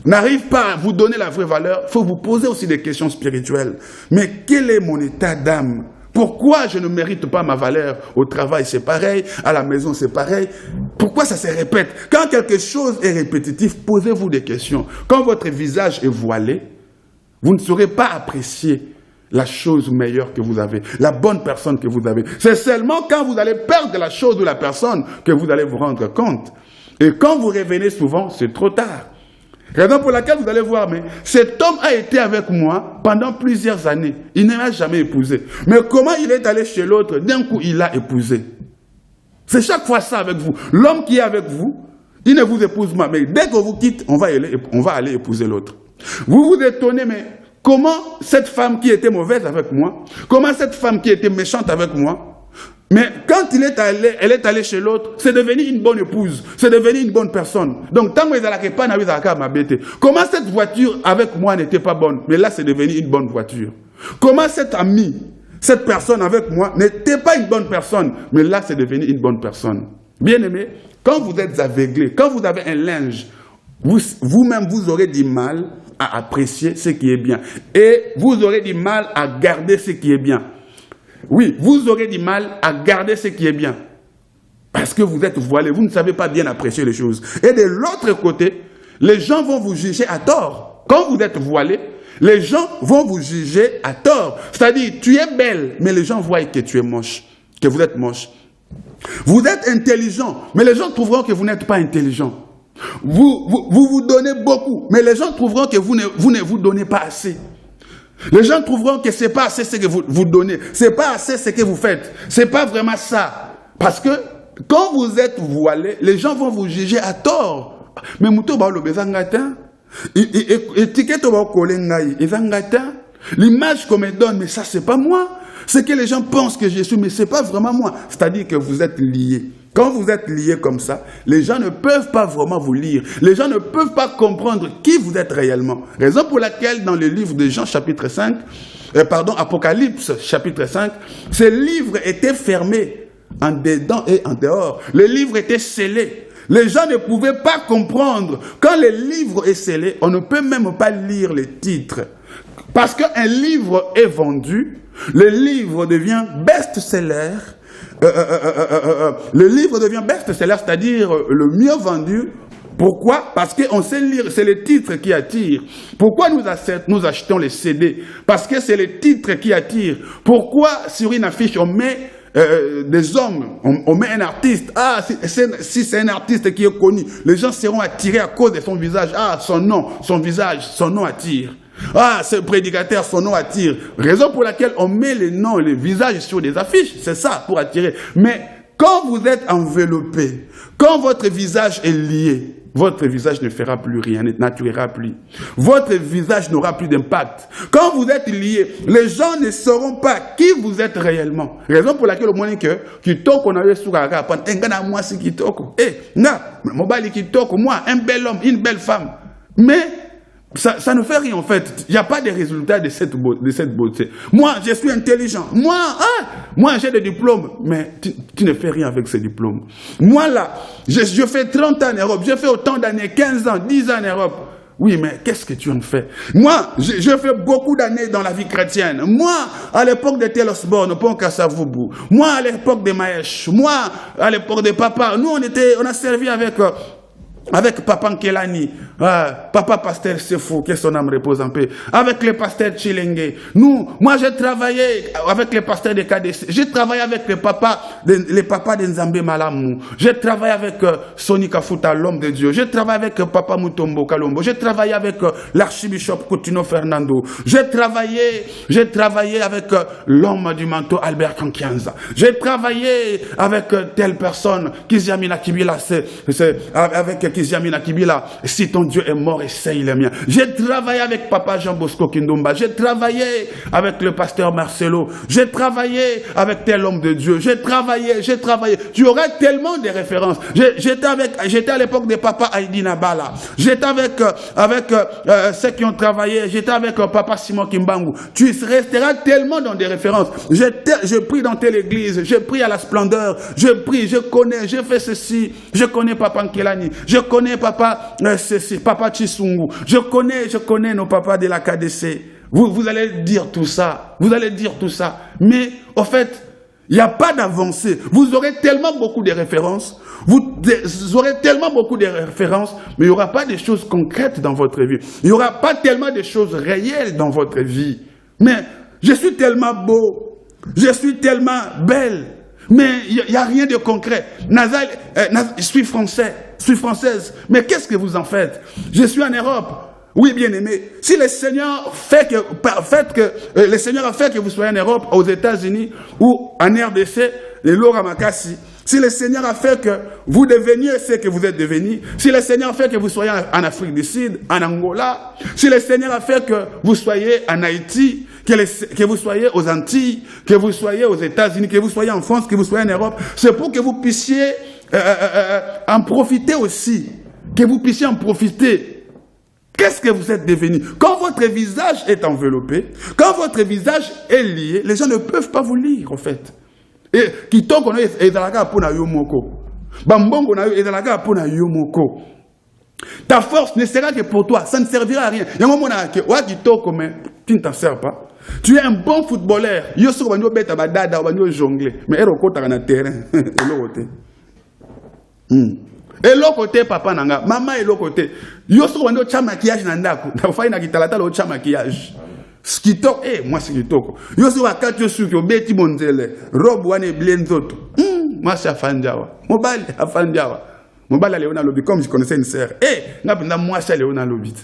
n'arrive pas à vous donner la vraie valeur, il faut vous poser aussi des questions spirituelles. Mais quel est mon état d'âme? Pourquoi je ne mérite pas ma valeur? Au travail, c'est pareil. À la maison, c'est pareil. Pourquoi ça se répète? Quand quelque chose est répétitif, posez-vous des questions. Quand votre visage est voilé, vous ne saurez pas apprécier la chose meilleure que vous avez, la bonne personne que vous avez. C'est seulement quand vous allez perdre la chose ou la personne que vous allez vous rendre compte. Et quand vous revenez souvent, c'est trop tard. Raison pour laquelle vous allez voir, mais cet homme a été avec moi pendant plusieurs années. Il ne m'a jamais épousé. Mais comment il est allé chez l'autre? D'un coup, il l'a épousé. C'est chaque fois ça avec vous. L'homme qui est avec vous, il ne vous épouse pas. Mais dès qu'on vous quitte, on va aller épouser l'autre. Vous vous étonnez, mais comment cette femme qui était mauvaise avec moi, comment cette femme qui était méchante avec moi, mais quand elle est allée chez l'autre, c'est devenu une bonne épouse, c'est devenu une bonne personne. Donc, tant que vous n'avez pas m'embêter. Comment cette voiture avec moi n'était pas bonne, mais là, c'est devenu une bonne voiture. Comment cet ami, cette personne avec moi n'était pas une bonne personne, mais là, c'est devenu une bonne personne. Bien aimé, quand vous êtes aveuglé, quand vous avez un linge, vous-même, vous aurez du mal à apprécier ce qui est bien. Et vous aurez du mal à garder ce qui est bien. Oui, vous aurez du mal à garder ce qui est bien. Parce que vous êtes voilé, vous ne savez pas bien apprécier les choses. Et de l'autre côté, les gens vont vous juger à tort. Quand vous êtes voilé, les gens vont vous juger à tort. C'est-à-dire, tu es belle, mais les gens voient que tu es moche, que vous êtes moche. Vous êtes intelligent, mais les gens trouveront que vous n'êtes pas intelligent. Vous donnez beaucoup, mais les gens trouveront que vous ne vous donnez pas assez. Les gens trouveront que ce n'est pas assez ce que vous donnez. Ce n'est pas assez ce que vous faites. Ce n'est pas vraiment ça. Parce que quand vous êtes voilé, les gens vont vous juger à tort. Mais muto ba lobe zangata. Étiquette ba kolengai ezangata. L'image qu'on me donne, mais ça c'est pas moi. C'est que les gens pensent que je suis, mais c'est pas vraiment moi. C'est-à-dire que vous êtes liés. Quand vous êtes liés comme ça, les gens ne peuvent pas vraiment vous lire. Les gens ne peuvent pas comprendre qui vous êtes réellement. Raison pour laquelle dans le livre de Jean chapitre 5, Apocalypse chapitre 5, ce livre était fermé en dedans et en dehors. Le livre était scellé. Les gens ne pouvaient pas comprendre. Quand le livre est scellé, on ne peut même pas lire les titres. Parce qu'un livre est vendu, le livre devient best-seller. Le livre devient best-seller, c'est-à-dire le mieux vendu. Pourquoi? Parce qu'on sait lire, c'est les titres qui attirent. Pourquoi nous achetons les CD? Parce que c'est les titres qui attirent. Pourquoi sur une affiche on met des hommes, on met un artiste? Ah, si c'est un artiste qui est connu, les gens seront attirés à cause de son visage. Ah, son nom, son visage, son nom attire. Ah, ce prédicateur, son nom attire. Raison pour laquelle on met les noms et les visages sur des affiches, c'est ça, pour attirer. Mais quand vous êtes enveloppé, quand votre visage est lié, votre visage ne fera plus rien, ne naturera plus. Votre visage n'aura plus d'impact. Quand vous êtes lié, les gens ne sauront pas qui vous êtes réellement. Raison pour laquelle au moins que kitoko na yo suka ka pan engana moi si kitoko. Mobali kitoko, moi un bel homme, une belle femme. Mais ça ne fait rien en fait. Il n'y a pas de résultat de cette beauté. Moi, je suis intelligent. Moi j'ai des diplômes. Mais tu ne fais rien avec ces diplômes. Moi là, je fais 30 ans en Europe. J'ai fait autant d'années, 15 ans, 10 ans en Europe. Oui, mais qu'est-ce que tu en fais? Moi, je fais beaucoup d'années dans la vie chrétienne. Moi, à l'époque de Taylor Osborne, Pont Kassavubu. Moi, à l'époque de Maèche. Moi, à l'époque de Papa. Nous, on a servi avec Papa Nkelani, Papa Pasteur Sefou, que son âme repose en paix, avec les pasteurs Chilenge. Moi j'ai travaillé avec les pasteurs de KDC, j'ai travaillé avec les papas de Nzambe Malamou, j'ai travaillé avec Sonny Kafuta, l'homme de Dieu, j'ai travaillé avec Papa Mutombo Kalombo, j'ai travaillé avec l'archibishop Coutinho Fernando, j'ai travaillé avec l'homme du manteau Albert Kankianza, j'ai travaillé avec telle personne, Kiziamina Kibila, avec Kiziamina Kibila, si ton Dieu est mort, essaye le mien. J'ai travaillé avec Papa Jean Bosco Kindomba, j'ai travaillé avec le pasteur Marcelo, j'ai travaillé avec tel homme de Dieu, j'ai travaillé. Tu aurais tellement de références. J'étais à l'époque de Papa Aïdi Nabala, j'étais avec ceux qui ont travaillé, j'étais avec Papa Simon Kimbangu. Tu resteras tellement dans des références. Je prie dans telle église, je prie à la splendeur, je prie, je connais, j'ai fait ceci, je connais Papa Nkelani, je connais Papa Chisungu, je connais nos papas de la KDC. Vous allez dire tout ça, mais au fait, il n'y a pas d'avancée. Vous aurez tellement beaucoup de références, mais il n'y aura pas de choses concrètes dans votre vie. Il n'y aura pas tellement de choses réelles dans votre vie. Mais je suis tellement beau, je suis tellement belle, mais il n'y a rien de concret. Je suis français, je suis française, mais qu'est-ce que vous en faites? Je suis en Europe. Oui, bien aimé. Si le Seigneur le Seigneur a fait que vous soyez en Europe, aux États-Unis ou en RDC, les Laura Makassi, si le Seigneur a fait que vous deveniez ce que vous êtes devenus, si le Seigneur a fait que vous soyez en Afrique du Sud, en Angola, si le Seigneur a fait que vous soyez en Haïti, que vous soyez aux Antilles, que vous soyez aux États-Unis, que vous soyez en France, que vous soyez en Europe, c'est pour que vous puissiez en profiter aussi, que vous puissiez en profiter. Qu'est-ce que vous êtes devenu? Quand votre visage est enveloppé, quand votre visage est lié, les gens ne peuvent pas vous lire, en fait. Et kitoko na ezalaka pona yo moko. Bambongo na yo ezalaka pona yo moko. Ta force ne sera que pour toi, ça ne servira à rien. Yango mona ke wa kitoko mais tu ne t'en sers pas. Tu es un bon footballeur. Yo so banyo beta badada banyo jongler, mais ero kota na terrain. Elo côté. Et l'autre côté, papa nanga, maman et l'autre côté. Yo so wando cha maquillage na ndako. Na faina kitalata lo cha maquillage. Skitoko, moi c'est kitoko. Yo so wakati yo suki obeti monzele. Robe wane blenzoto. Moi c'est afandiawa. Mobile afandiawa. Mobile Léona Lobi comme je connaissais une sœur. Ngapenda moi c'est Léona Lobi.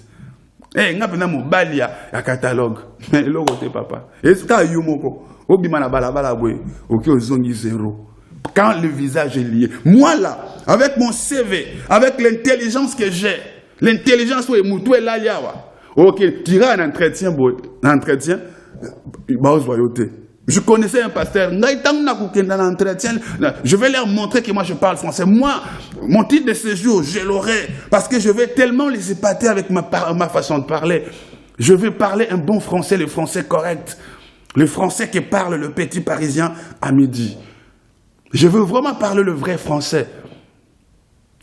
Ngapenda mobile ya catalogue. Mais l'autre côté papa. Et ça yo moko. Obima na balabala boy. Oki ozongi zéro. quand le visage est lié. Moi là, avec mon CV, avec l'intelligence que j'ai, l'intelligence où est moutou et là, ok, tu iras un entretien, je connaissais un pasteur, je vais leur montrer que moi je parle français. Moi, mon titre de séjour, je l'aurai, parce que je vais tellement les épater avec ma façon de parler. Je vais parler un bon français, le français correct, le français que parle le petit Parisien à midi. Je veux vraiment parler le vrai français.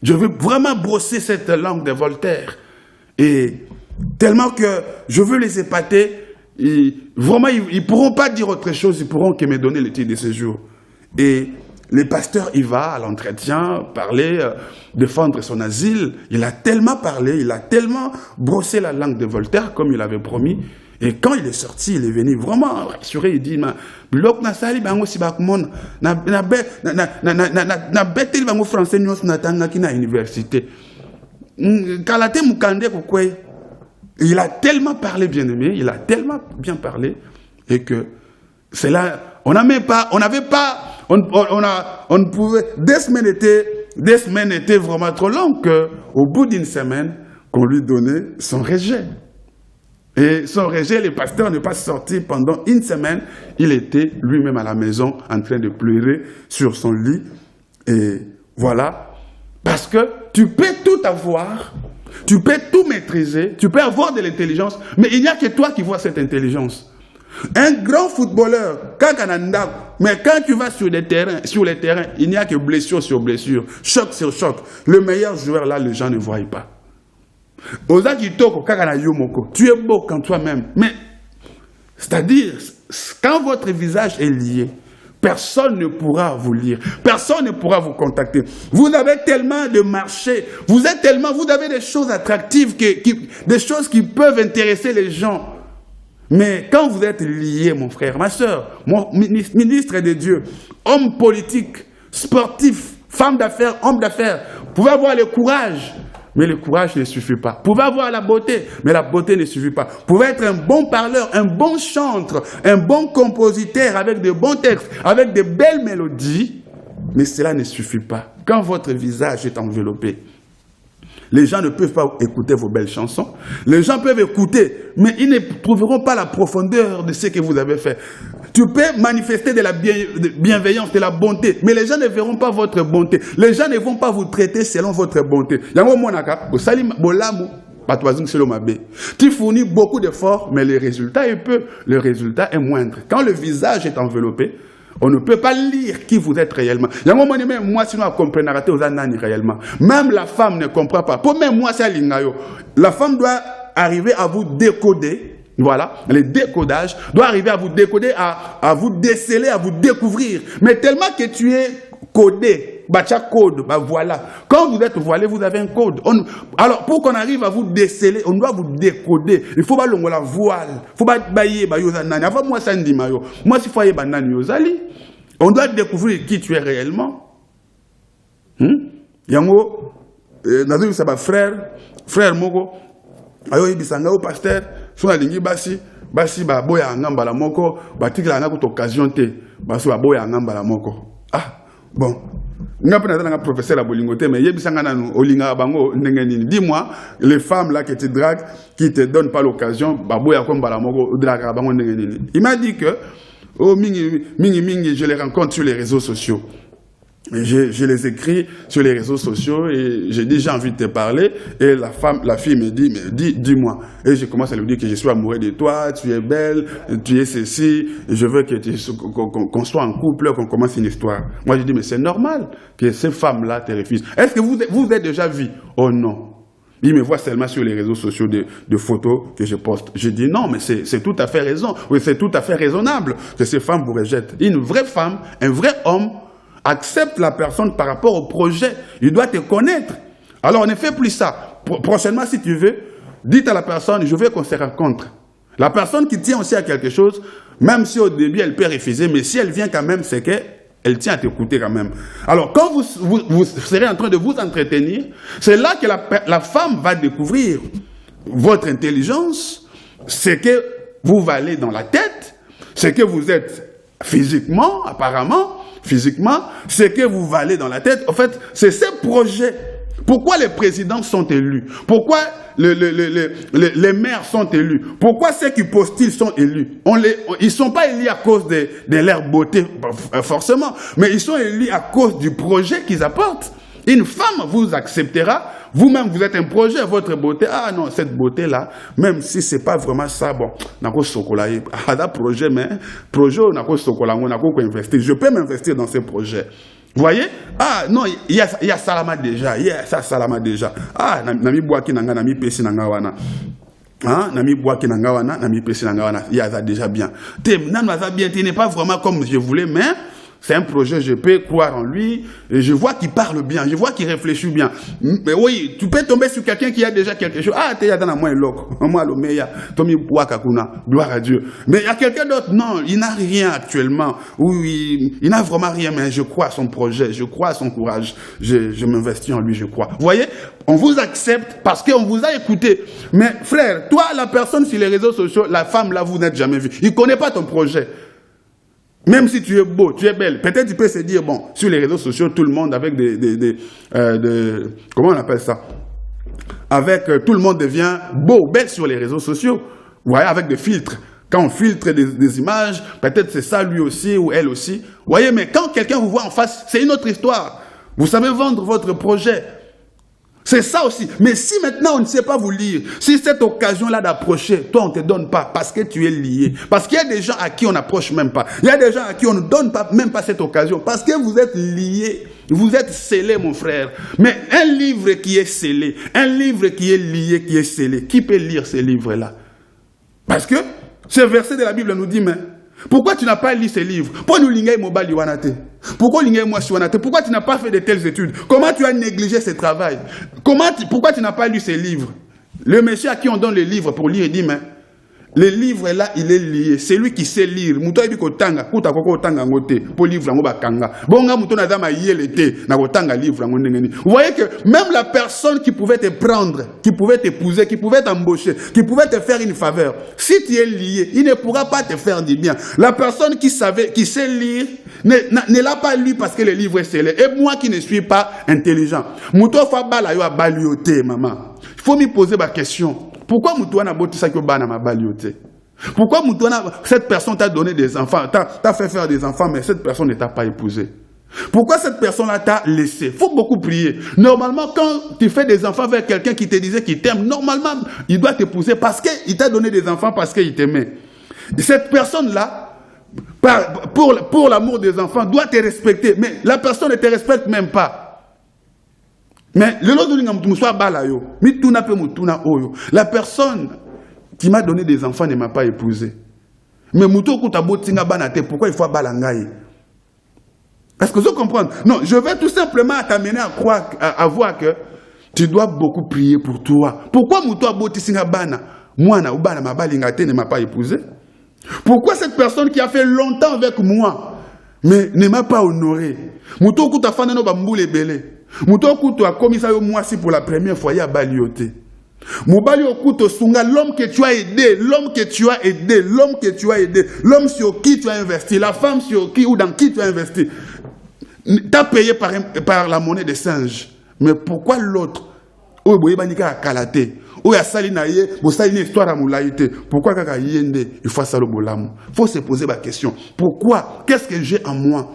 Je veux vraiment brosser cette langue de Voltaire. Et tellement que je veux les épater. Vraiment, ils ne pourront pas dire autre chose, ils pourront que me donner le titre de séjour. Et le pasteur, il va à l'entretien, parler, défendre son asile. Il a tellement parlé, il a tellement brossé la langue de Voltaire, comme il avait promis. Et quand il est sorti, il est venu vraiment rassuré, il dit, Bilok na sali bango si bakmon na bete bango français nyos na tanga ki na université. Kalate mukande kokwe. Il a tellement parlé, bien-aimé, il a tellement bien parlé, et que c'est là, on ne pouvait, des semaines étaient vraiment trop longues, qu'au bout d'une semaine, qu'on lui donnait son rejet. Et son rejet, le pasteur n'est pas sorti pendant une semaine, il était lui-même à la maison, en train de pleurer sur son lit, et voilà, parce que tu peux tout avoir. Tu peux tout maîtriser, tu peux avoir de l'intelligence, mais il n'y a que toi qui vois cette intelligence. Un grand footballeur, mais quand tu vas sur les terrains, il n'y a que blessure sur blessure, choc sur choc. Le meilleur joueur là, les gens ne voient pas. Tu es beau quand toi-même, mais c'est-à-dire, quand votre visage est lié, personne ne pourra vous lire. Personne ne pourra vous contacter. Vous avez tellement de marchés. Vous avez des choses attractives, des choses qui peuvent intéresser les gens. Mais quand vous êtes lié, mon frère, ma soeur, mon ministre de Dieu, homme politique, sportif, femme d'affaires, homme d'affaires, vous pouvez avoir le courage. Mais le courage ne suffit pas. Vous pouvez avoir la beauté, mais la beauté ne suffit pas. Vous pouvez être un bon parleur, un bon chanteur, un bon compositeur avec de bons textes, avec de belles mélodies, mais cela ne suffit pas. Quand votre visage est enveloppé, les gens ne peuvent pas écouter vos belles chansons. Les gens peuvent écouter, mais ils ne trouveront pas la profondeur de ce que vous avez fait. Tu peux manifester de la bienveillance, de la bonté, mais les gens ne verront pas votre bonté. Les gens ne vont pas vous traiter selon votre bonté. Tu fournis beaucoup d'efforts, mais le résultat est peu. Le résultat est moindre. Quand le visage est enveloppé, on ne peut pas lire qui vous êtes réellement. Moi, sinon, je comprends réellement. Même la femme ne comprend pas. Pour même moi, c'est la femme doit arriver à vous décoder. Voilà, le décodage doit arriver à vous décoder, à vous déceler, à vous découvrir. Mais tellement que tu es codé, code, voilà. Quand vous êtes voilé, vous avez un code. Alors, pour qu'on arrive à vous déceler, on doit vous décoder. Il faut pas la voile. Il faut pas bailler, avant moi, ça dit mayo. Moi, si foyer banane yozali, on doit découvrir qui tu es réellement. Yango, nazo ça va frère moko, ayo ibisanga au pasteur. Sur la ligne basi ba boya ngamba la moko batikla na ko occasion te baso ba boya ngamba la moko. Ah bon, ngapa na professeur la bolingote mais yebisanga na olinga bango ndengeni. Dis-moi, les femmes là qui te draguent, qui te donnent pas l'occasion ba boya ko mbala moko draga bango ndengeni. Il m'a dit que oh mingi je les rencontre sur les réseaux sociaux. Et je les écris sur les réseaux sociaux et j'ai dit j'ai envie de te parler et la fille me dit dis-moi et je commence à lui dire que je suis amoureux de toi, tu es belle, tu es ceci, et je veux qu'on soit en couple, qu'on commence une histoire. Moi je dis mais c'est normal que ces femmes-là te refusent. Est-ce que vous êtes déjà vu? Oh non. Il me voit seulement sur les réseaux sociaux de photos que je poste. Je dis non, mais c'est tout à fait raison. Oui, c'est tout à fait raisonnable que ces femmes vous rejettent. Une vraie femme, un vrai homme accepte la personne par rapport au projet. Il doit te connaître. Alors, on ne fait plus ça. Prochainement, si tu veux, dites à la personne, je veux qu'on se rencontre. La personne qui tient aussi à quelque chose, même si au début, elle peut refuser, mais si elle vient quand même, c'est qu'elle tient à t'écouter quand même. Alors, quand vous serez en train de vous entretenir, c'est là que la femme va découvrir votre intelligence, ce que vous valez dans la tête, ce que vous êtes physiquement, apparemment, physiquement, ce que vous valez dans la tête, en fait, c'est ces projets. Pourquoi les présidents sont élus? Pourquoi les maires sont élus? Pourquoi ceux qui postulent sont élus? Ils ne sont pas élus à cause de leur beauté, forcément, mais ils sont élus à cause du projet qu'ils apportent. Une femme vous acceptera, vous-même vous êtes un projet, votre beauté, ah non, cette beauté-là, même si ce n'est pas vraiment ça, bon, projet, mais projet, je peux m'investir dans ces projets. Vous voyez? Ah non, il y a Salama déjà, il y a ça Salama déjà. Ah, nami boaki nanga, nami pesi nanga wana. Hein? Nami boaki nanga wana, nami pesi nanga wana. Il y a ça déjà bien. Nan ça bien, tu n'es pas vraiment comme je voulais, mais c'est un projet, je peux croire en lui, et je vois qu'il parle bien, je vois qu'il réfléchit bien. Mais oui, tu peux tomber sur quelqu'un qui a déjà quelque chose. Ah, tu es dans la moindre loc. Moi, le meilleur, Tomi Pouakakuna, gloire à Dieu. Mais il y a quelqu'un d'autre, non, il n'a rien actuellement. Oui, il n'a vraiment rien, mais je crois à son projet, je crois à son courage. Je m'investis en lui, je crois. Vous voyez, on vous accepte parce qu'on vous a écouté. Mais frère, toi, la personne sur les réseaux sociaux, la femme là, vous n'êtes jamais vu. Il ne connaît pas ton projet. Même si tu es beau, tu es belle, peut-être tu peux se dire, bon, sur les réseaux sociaux, tout le monde avec comment on appelle ça? Tout le monde devient beau, belle sur les réseaux sociaux. Vous voyez, avec des filtres. Quand on filtre des images, peut-être c'est ça lui aussi ou elle aussi. Vous voyez, mais quand quelqu'un vous voit en face, c'est une autre histoire. Vous savez vendre votre projet. C'est ça aussi. Mais si maintenant on ne sait pas vous lire, si cette occasion-là d'approcher, toi on ne te donne pas parce que tu es lié, parce qu'il y a des gens à qui on n'approche même pas, il y a des gens à qui on ne donne pas, même pas cette occasion, parce que vous êtes lié, vous êtes scellé mon frère. Mais un livre qui est scellé, un livre qui est lié, qui est scellé, qui peut lire ces livres-là? Parce que ce verset de la Bible nous dit, mais pourquoi tu n'as pas lu ces livres? Pourquoi tu n'as pas fait de telles études? Comment tu as négligé ce travail? Pourquoi tu n'as pas lu ces livres? Le monsieur à qui on donne les livres pour lire, il dit, mais le livre là, il est lié. C'est lui qui sait lire. Vous voyez que même la personne qui pouvait te prendre, qui pouvait t'épouser, qui pouvait t'embaucher, qui pouvait te faire une faveur, si tu es lié, il ne pourra pas te faire du bien. La personne qui sait lire, ne l'a pas lu parce que le livre est scellé. Et moi qui ne suis pas intelligent, il faut me poser ma question. Pourquoi Moutouana Botissa Kyobana m'a balioté? Pourquoi Moutouana, cette personne t'a donné des enfants, t'a fait faire des enfants, mais cette personne ne t'a pas épousé? Pourquoi cette personne-là t'a laissé? Il faut beaucoup prier. Normalement, quand tu fais des enfants avec quelqu'un qui te disait qu'il t'aime, normalement, il doit t'épouser parce qu'il t'a donné des enfants, parce qu'il t'aimait. Cette personne-là, pour l'amour des enfants, doit te respecter. Mais la personne ne te respecte même pas. Mais la personne qui m'a donné des enfants ne m'a pas épousé. Mais pourquoi il faut balangaï? Est-ce que vous comprenez? Non, je vais tout simplement t'amener à croire, à voir que tu dois beaucoup prier pour toi. Pourquoi Moutou Abotisinga Bana, moi na ubana ma balingate ne m'a pas épousé? Pourquoi cette personne qui a fait longtemps avec moi, mais ne m'a pas honoré? Moutou Kouta Fanano Bamboule Belé. Moutou Kouta a commis ça moi si pour la première fois, il y a balioté. Moubali Okuto Sunga, l'homme que tu as aidé, l'homme que tu as aidé, l'homme que tu as aidé, l'homme sur qui tu as investi, la femme sur qui ou dans qui tu as investi, t'as payé par la monnaie des singes. Mais pourquoi l'autre, pourquoi il faut ça le bolam? Il faut se poser la question. Pourquoi? Qu'est-ce que j'ai en moi?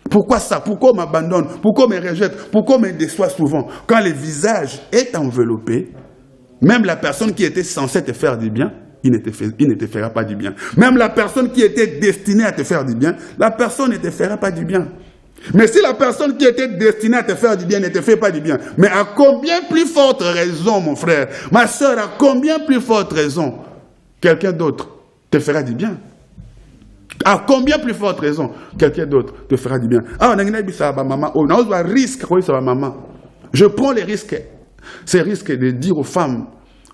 Pourquoi ça? Pourquoi on m'abandonne? Pourquoi on me rejette? Pourquoi on me déçoit souvent? Quand le visage est enveloppé, même la personne qui était censée te faire du bien, il ne te fera pas du bien. Même la personne qui était destinée à te faire du bien, la personne ne te fera pas du bien. Mais si la personne qui était destinée à te faire du bien ne te fait pas du bien, mais à combien plus forte raison, mon frère, ma soeur, à combien plus forte raison, quelqu'un d'autre te fera du bien? À combien plus forte raison, quelqu'un d'autre te fera du bien? Ah, on a une maman, on a un risque, maman. Je prends les risques. C'est risque de dire aux femmes,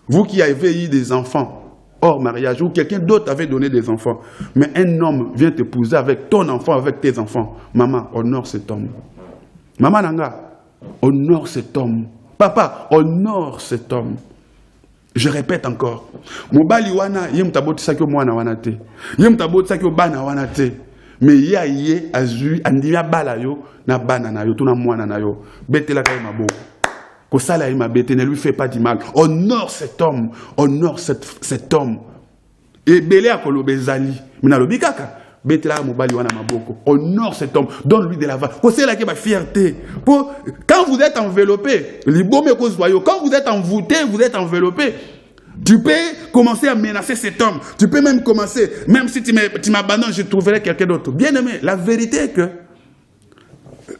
vous qui avez eu des enfants hors mariage, ou quelqu'un d'autre avait donné des enfants, mais un homme vient t'épouser avec ton enfant, avec tes enfants. Maman, honore cet homme. Maman Nanga, honore cet homme. Papa, honore cet homme. Je répète encore. Mobali wana, yem taboti sakyo mwana wanate. Yem taboti sakyo bana wanate. Mais il y a yé, azui, andia balayo, na banana yo, tout na mwana na yo. Bete la kaye mabo. Ko sala ma bete, ne lui fait pas du mal. Honore cet homme, honore cet homme. Et belé a kolobe zali. Mina lobi kaka. Bete la mobali wana maboko. Honore cet homme, donne-lui de la valeur. Ko c'est la ma fierté. Quand vous êtes enveloppé, quand vous êtes envoûté, vous êtes enveloppé. Tu peux commencer à menacer cet homme. Tu peux même commencer, même si tu m'abandonnes, je trouverai quelqu'un d'autre. Bien aimé, la vérité est que,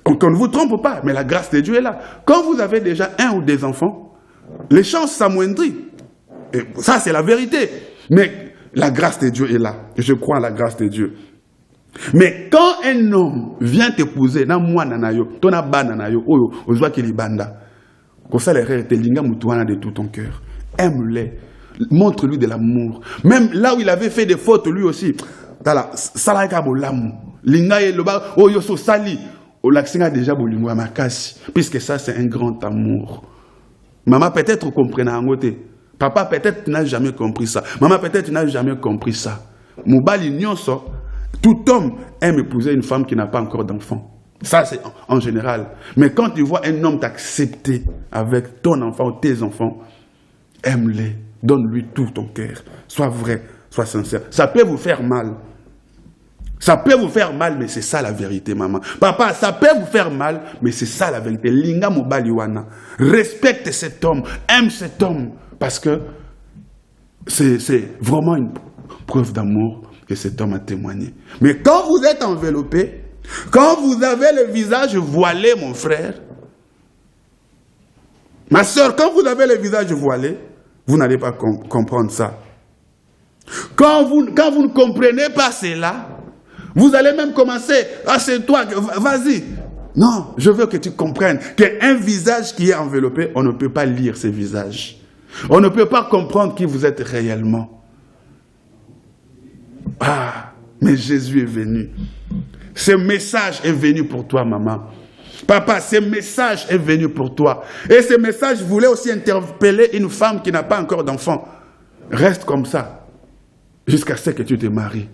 qu'on ne vous trompe pas, mais la grâce de Dieu est là. Quand vous avez déjà un ou des enfants, les chances s'amoindrissent. Et ça, c'est la vérité. Mais la grâce de Dieu est là. Je crois en la grâce de Dieu. Mais quand un homme vient t'épouser, na moi nanayo, tona ba nanayo, oyo, ozwa kilibanda, comme ça les rêves te linga mutuana de tout ton cœur. Aime-les, montre-lui de l'amour. Même là où il avait fait des fautes, lui aussi. Tala, salaka bolamu, linga ye loba, oyo so sali, o laksinga déjà bolingo makasi, puisque ça c'est un grand amour. Maman peut-être comprenne en côté. Papa peut-être n'a jamais compris ça. Maman peut-être n'a jamais compris ça. Moubali nyonso. Tout homme aime épouser une femme qui n'a pas encore d'enfant. Ça, c'est en général. Mais quand tu vois un homme t'accepter avec ton enfant ou tes enfants, aime-les. Donne-lui tout ton cœur. Sois vrai, sois sincère. Ça peut vous faire mal. Ça peut vous faire mal, mais c'est ça la vérité, maman. Papa, ça peut vous faire mal, mais c'est ça la vérité. Linga mobaliwana. Respecte cet homme. Aime cet homme. Parce que c'est vraiment une preuve d'amour que cet homme a témoigné. Mais quand vous êtes enveloppé, quand vous avez le visage voilé, mon frère, ma soeur, quand vous avez le visage voilé, vous n'allez pas comprendre ça. Quand vous ne comprenez pas cela, vous allez même commencer, ah c'est toi, vas-y. Non, je veux que tu comprennes qu'un visage qui est enveloppé, on ne peut pas lire ce visage. On ne peut pas comprendre qui vous êtes réellement. Ah, mais Jésus est venu. Ce message est venu pour toi, maman. Papa, ce message est venu pour toi. Et ce message voulait aussi interpeller une femme qui n'a pas encore d'enfant. Reste comme ça, jusqu'à ce que tu te maries.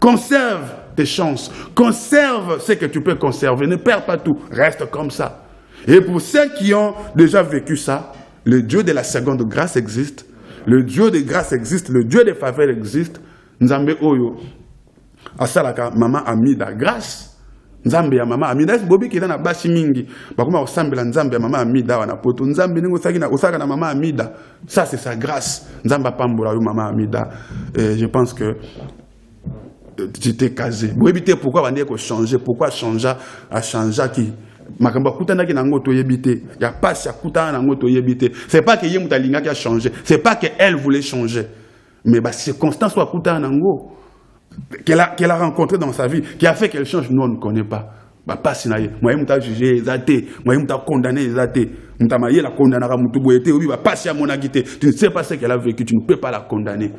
Conserve tes chances. Conserve ce que tu peux conserver. Ne perds pas tout. Reste comme ça. Et pour ceux qui ont déjà vécu ça, le Dieu de la seconde grâce existe. Le Dieu de grâce existe. Le Dieu des faveurs existe. Nzambe oyo asalaka mama amida grâce nzambe ya mama amida bobi kila na basi mingi bakoma osambela nzambe ya mama amida wana poto nzambe ningo osaka na mama amida, ça c'est sa grâce. Nzamba pambola yo mama amida. Je pense que tu t'es casé. Bobi te pourquoi bande ko changer, pourquoi changer à changer qui makamba kutana ki nango to yebite ya passe ya kutana nango to yebite. C'est pas que yemuta linga qui a changé, c'est pas que elle voulait changer. Mais bah, circonstance soit kutana nango qu'elle a rencontré dans sa vie, qui a fait qu'elle change, nous on ne connaît pas. Bah pas si naïe. Moi il m'a jugé exaté, moi il m'a condamné exaté. M'a maillé la condamnera mutu boyete, oui bah pas si à mon agité. Tu ne sais pas ce qu'elle a vécu, tu ne peux pas la condamner.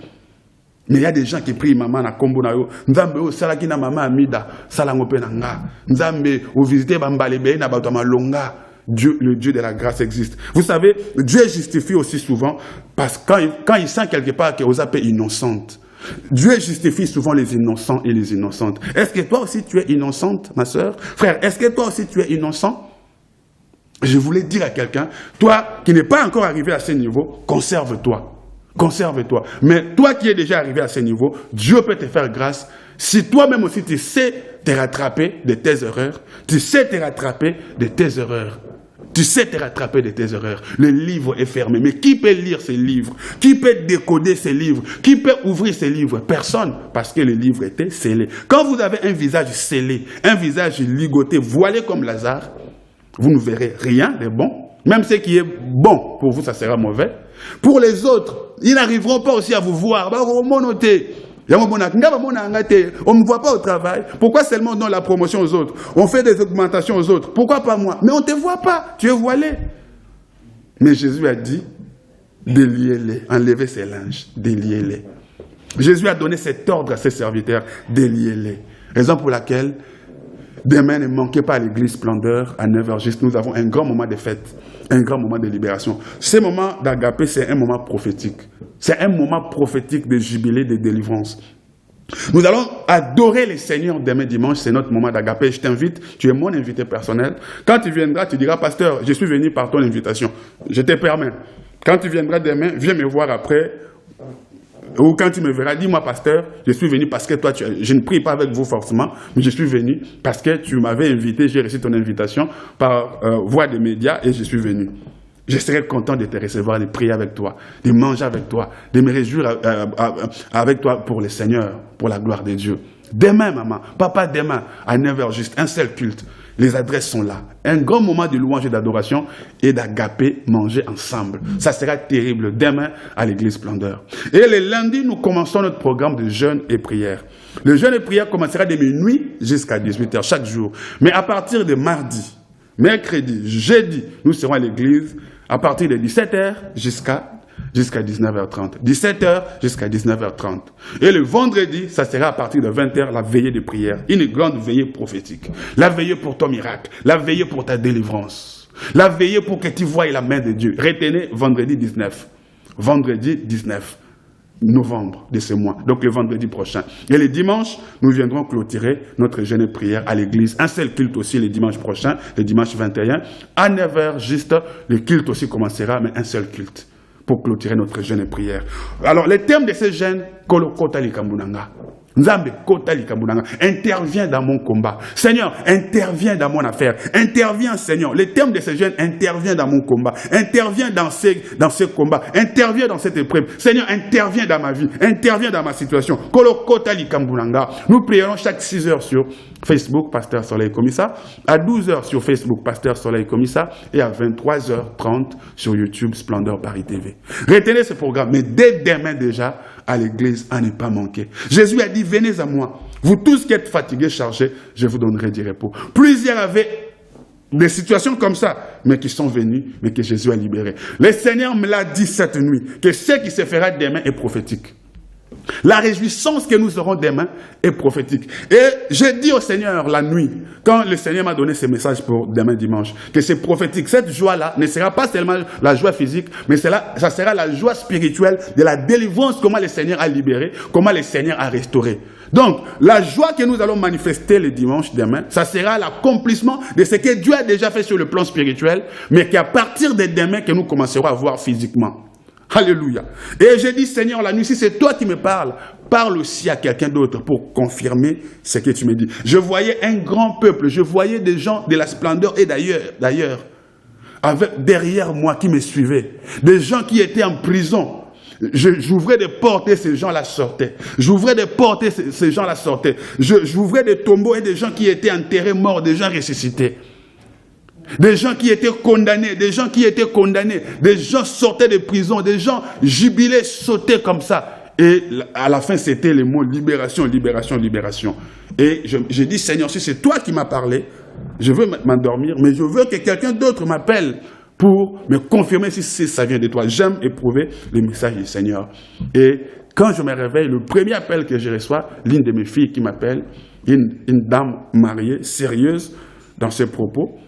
Mais il y a des gens qui prient maman na kombo na yo. Nzambe o salaki na mama amida, salango pe na nga. Nzambe o visiter bambalebe na bato malonga. Dieu, le Dieu de la grâce existe. Vous savez, Dieu justifie aussi souvent parce que quand il sent quelque part qu'elle vous appelle innocente. Dieu justifie souvent les innocents et les innocentes. Est-ce que toi aussi tu es innocente, ma soeur? Frère, est-ce que toi aussi tu es innocent? Je voulais dire à quelqu'un, toi qui n'es pas encore arrivé à ce niveau, conserve-toi. Conserve-toi. Mais toi qui es déjà arrivé à ce niveau, Dieu peut te faire grâce. Si toi-même aussi tu sais te rattraper de tes erreurs, tu sais te rattraper de tes erreurs. Tu sais te rattraper de tes erreurs. Le livre est fermé. Mais qui peut lire ces livres? Qui peut décoder ces livres? Qui peut ouvrir ces livres? Personne. Parce que le livre était scellé. Quand vous avez un visage scellé, un visage ligoté, voilé comme Lazare, vous ne verrez rien de bon. Même ce qui est bon, pour vous, ça sera mauvais. Pour les autres, ils n'arriveront pas aussi à vous voir. On ne me voit pas au travail. Pourquoi seulement on donne la promotion aux autres? On fait des augmentations aux autres. Pourquoi pas moi? Mais on ne te voit pas. Tu es voilé. Mais Jésus a dit, déliez-les. Enlevez ces linges. Déliez-les. Jésus a donné cet ordre à ses serviteurs. Déliez-les. Raison pour laquelle, demain, ne manquez pas à l'église Splendeur à 9h juste. Nous avons un grand moment de fête. Un grand moment de libération. Ce moment d'agapé, c'est un moment prophétique. C'est un moment prophétique de jubilé, de délivrance. Nous allons adorer les Seigneurs demain dimanche, c'est notre moment d'agapé. Je t'invite, tu es mon invité personnel. Quand tu viendras, tu diras, pasteur, je suis venu par ton invitation. Je te permets. Quand tu viendras demain, viens me voir après. Ou quand tu me verras, dis-moi, pasteur, je suis venu parce que toi, je ne prie pas avec vous forcément, mais je suis venu parce que tu m'avais invité, j'ai reçu ton invitation par voie des médias et je suis venu. Je serai content de te recevoir, de prier avec toi, de manger avec toi, de me réjouir avec toi pour le Seigneur, pour la gloire de Dieu. Demain, maman, papa, demain, à 9h juste, un seul culte. Les adresses sont là. Un grand moment de louange et d'adoration et d'agapé, manger ensemble. Ça sera terrible demain à l'église Splendeur. Et le lundi, nous commençons notre programme de jeûne et prière. Le jeûne et prière commencera de minuit jusqu'à 18h chaque jour. Mais à partir de mardi, mercredi, jeudi, nous serons à l'église à partir de 17h jusqu'à 19h30. 17h jusqu'à 19h30. Et le vendredi, ça sera à partir de 20h, la veillée de prière. Une grande veillée prophétique. La veillée pour ton miracle. La veillée pour ta délivrance. La veillée pour que tu voies la main de Dieu. Retenez vendredi 19. Vendredi 19 novembre de ce mois. Donc le vendredi prochain. Et le dimanche, nous viendrons clôturer notre jeûne et prière à l'église. Un seul culte aussi le dimanche prochain, le dimanche 21. À 9h juste, le culte aussi commencera, mais un seul culte. Pour clôturer notre jeûne et prière. Alors, le thème de ce jeûne, Kota Likambunanga. Nzambe, Kota Likambunanga. Interviens dans mon combat. Seigneur, interviens dans mon affaire. Interviens, Seigneur. Le thème de ce jeûne, interviens dans mon combat. Interviens dans ce combat. Interviens dans cette épreuve. Seigneur, interviens dans ma vie. Interviens dans ma situation. Kota Likambunanga. Nous prierons chaque 6h sur Facebook, Pasteur Soleil Komissa, à 12h sur Facebook, Pasteur Soleil Komissa, et à 23h30 sur YouTube, Splendeur Paris TV. Retenez ce programme, mais dès demain déjà, à l'église, à ne pas manquer. Jésus a dit, venez à moi, vous tous qui êtes fatigués, chargés, je vous donnerai du repos. Plusieurs avaient des situations comme ça, mais qui sont venus, mais que Jésus a libérés. Le Seigneur me l'a dit cette nuit, que ce qui se fera demain est prophétique. La réjouissance que nous aurons demain est prophétique. Et j'ai dit au Seigneur la nuit, quand le Seigneur m'a donné ce message pour demain dimanche, que c'est prophétique. Cette joie-là ne sera pas seulement la joie physique, mais ça sera la joie spirituelle de la délivrance, comment le Seigneur a libéré, comment le Seigneur a restauré. Donc, la joie que nous allons manifester le dimanche demain, ça sera l'accomplissement de ce que Dieu a déjà fait sur le plan spirituel, mais qu'à partir de demain que nous commencerons à voir physiquement. Alléluia. Et j'ai dit, Seigneur, la nuit, si c'est toi qui me parles, parle aussi à quelqu'un d'autre pour confirmer ce que tu me dis. Je voyais un grand peuple, je voyais des gens de la splendeur et d'ailleurs, derrière moi qui me suivaient, des gens qui étaient en prison. J'ouvrais des portes et ces gens-là sortaient. J'ouvrais des portes et ces gens-là sortaient. J'ouvrais des tombeaux et des gens qui étaient enterrés, morts, des gens ressuscités. Des gens qui étaient condamnés, des gens sortaient de prison, des gens jubilés, sautaient comme ça. Et à la fin, c'était le mot libération, libération, libération. Et j'ai dit, Seigneur, si c'est toi qui m'as parlé, je veux m'endormir, mais je veux que quelqu'un d'autre m'appelle pour me confirmer si ça vient de toi. J'aime éprouver le message du Seigneur. Et quand je me réveille, le premier appel que je reçois, l'une de mes filles qui m'appelle, une dame mariée, sérieuse dans ses propos,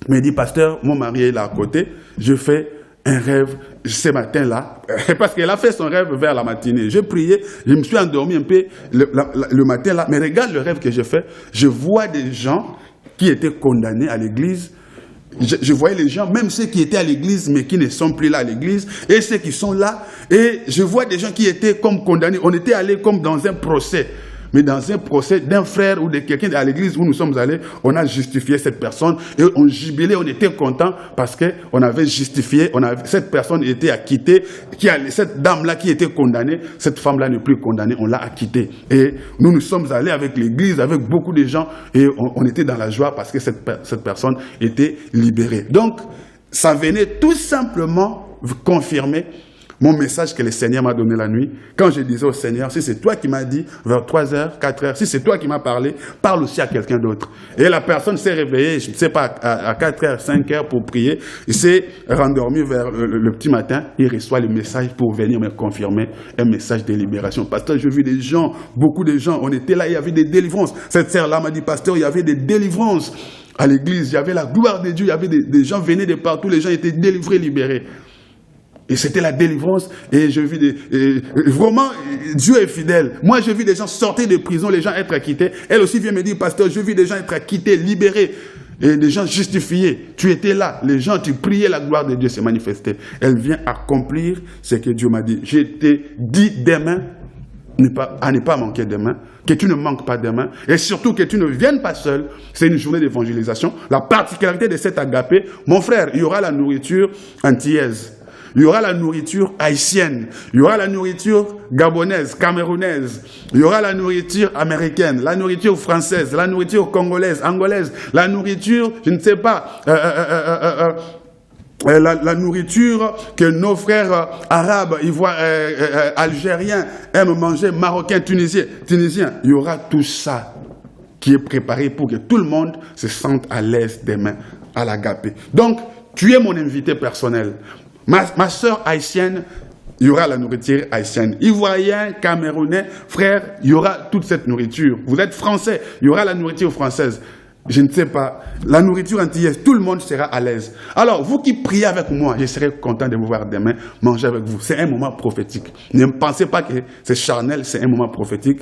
me dit, pasteur, mon mari est là à côté, je fais un rêve ce matin-là, parce qu'elle a fait son rêve vers la matinée. J'ai prié, je me suis endormi un peu le matin-là, mais regarde le rêve que j'ai fait, je vois des gens qui étaient condamnés à l'église, je voyais les gens, même ceux qui étaient à l'église, mais qui ne sont plus là à l'église, et ceux qui sont là, et je vois des gens qui étaient comme condamnés, on était allés comme dans un procès. Mais dans un procès d'un frère ou de quelqu'un à l'église où nous sommes allés, on a justifié cette personne et on jubilait, on était content parce qu'on avait justifié, cette personne était acquittée, cette dame-là qui était condamnée, cette femme-là n'est plus condamnée, on l'a acquittée. Et nous sommes allés avec l'église, avec beaucoup de gens et on était dans la joie parce que cette personne était libérée. Donc, ça venait tout simplement confirmer mon message que le Seigneur m'a donné la nuit, quand je disais au Seigneur, si c'est toi qui m'as dit, vers 3h, 4h, si c'est toi qui m'as parlé, parle aussi à quelqu'un d'autre. Et la personne s'est réveillée, je ne sais pas, à 4h, 5h pour prier, il s'est rendormi vers le petit matin, il reçoit le message pour venir me confirmer un message de libération. Pasteur, j'ai vu des gens, beaucoup de gens, on était là, il y avait des délivrances. Cette sœur-là m'a dit, pasteur, il y avait des délivrances à l'église, il y avait la gloire de Dieu, il y avait des gens venaient de partout, les gens étaient délivrés, libérés. Et c'était la délivrance. Et je vis vraiment, Dieu est fidèle. Moi, je vis des gens sortir de prison, les gens être acquittés. Elle aussi vient me dire, pasteur, je vis des gens être acquittés, libérés. Et des gens justifiés. Tu étais là. Les gens, tu priais, la gloire de Dieu s'est manifestée. Elle vient accomplir ce que Dieu m'a dit. Je t'ai dit demain, à ne pas manquer demain, que tu ne manques pas demain, et surtout que tu ne viennes pas seul. C'est une journée d'évangélisation. La particularité de cette agapé, mon frère, il y aura la nourriture antillaise. Il y aura la nourriture haïtienne, il y aura la nourriture gabonaise, camerounaise, il y aura la nourriture américaine, la nourriture française, la nourriture congolaise, angolaise, la nourriture, je ne sais pas, la nourriture que nos frères arabes, algériens aiment manger, marocains, tunisiens. Il y aura tout ça qui est préparé pour que tout le monde se sente à l'aise demain à l'agapé. Donc, tu es mon invité personnel. Ma sœur haïtienne, il y aura la nourriture haïtienne. Ivoirien, camerounais, frère, il y aura toute cette nourriture. Vous êtes français, il y aura la nourriture française. Je ne sais pas, la nourriture antillaise, tout le monde sera à l'aise. Alors, vous qui priez avec moi, je serai content de vous voir demain, manger avec vous. C'est un moment prophétique. Ne pensez pas que c'est charnel, c'est un moment prophétique.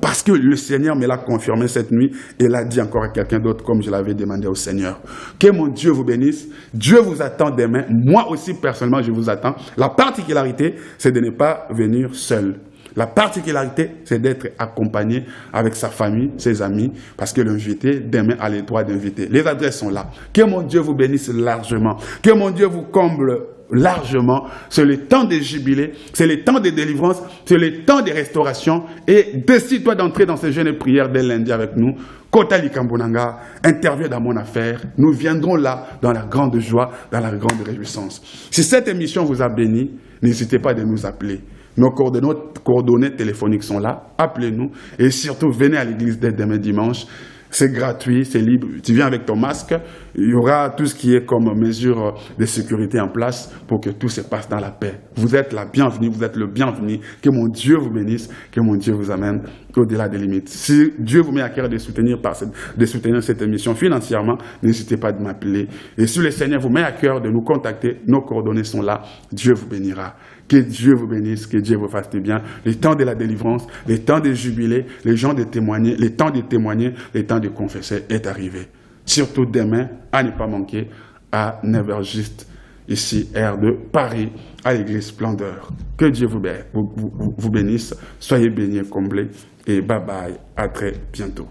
Parce que le Seigneur me l'a confirmé cette nuit et l'a dit encore à quelqu'un d'autre comme je l'avais demandé au Seigneur. Que mon Dieu vous bénisse. Dieu vous attend demain. Moi aussi, personnellement, je vous attends. La particularité, c'est de ne pas venir seul. La particularité, c'est d'être accompagné avec sa famille, ses amis, parce que l'invité, demain, a le droit d'inviter. Les adresses sont là. Que mon Dieu vous bénisse largement. Que mon Dieu vous comble largement. C'est le temps des jubilés, c'est le temps des délivrances, c'est le temps des restaurations. Et décide-toi d'entrer dans ces jeûnes et prières dès lundi avec nous. Kota Likambonanga, intervient dans mon affaire. Nous viendrons là dans la grande joie, dans la grande réjouissance. Si cette émission vous a béni, n'hésitez pas de nous appeler. Nos coordonnées téléphoniques sont là. Appelez-nous et surtout venez à l'église dès demain dimanche. C'est gratuit, c'est libre. Tu viens avec ton masque. Il y aura tout ce qui est comme mesure de sécurité en place pour que tout se passe dans la paix. Vous êtes la bienvenue, vous êtes le bienvenu. Que mon Dieu vous bénisse, que mon Dieu vous amène au-delà des limites. Si Dieu vous met à cœur de soutenir cette émission financièrement, n'hésitez pas de m'appeler. Et si le Seigneur vous met à cœur de nous contacter, nos coordonnées sont là. Dieu vous bénira. Que Dieu vous bénisse, que Dieu vous fasse du bien. Les temps de la délivrance, les temps de jubilé, les temps de témoigner, les temps de confesser est arrivé. Surtout demain, à ne pas manquer, à 9h juste, ici, aire de Paris, à l'église Splendeur. Que Dieu vous bénisse, soyez bénis, comblés, et bye bye, à très bientôt.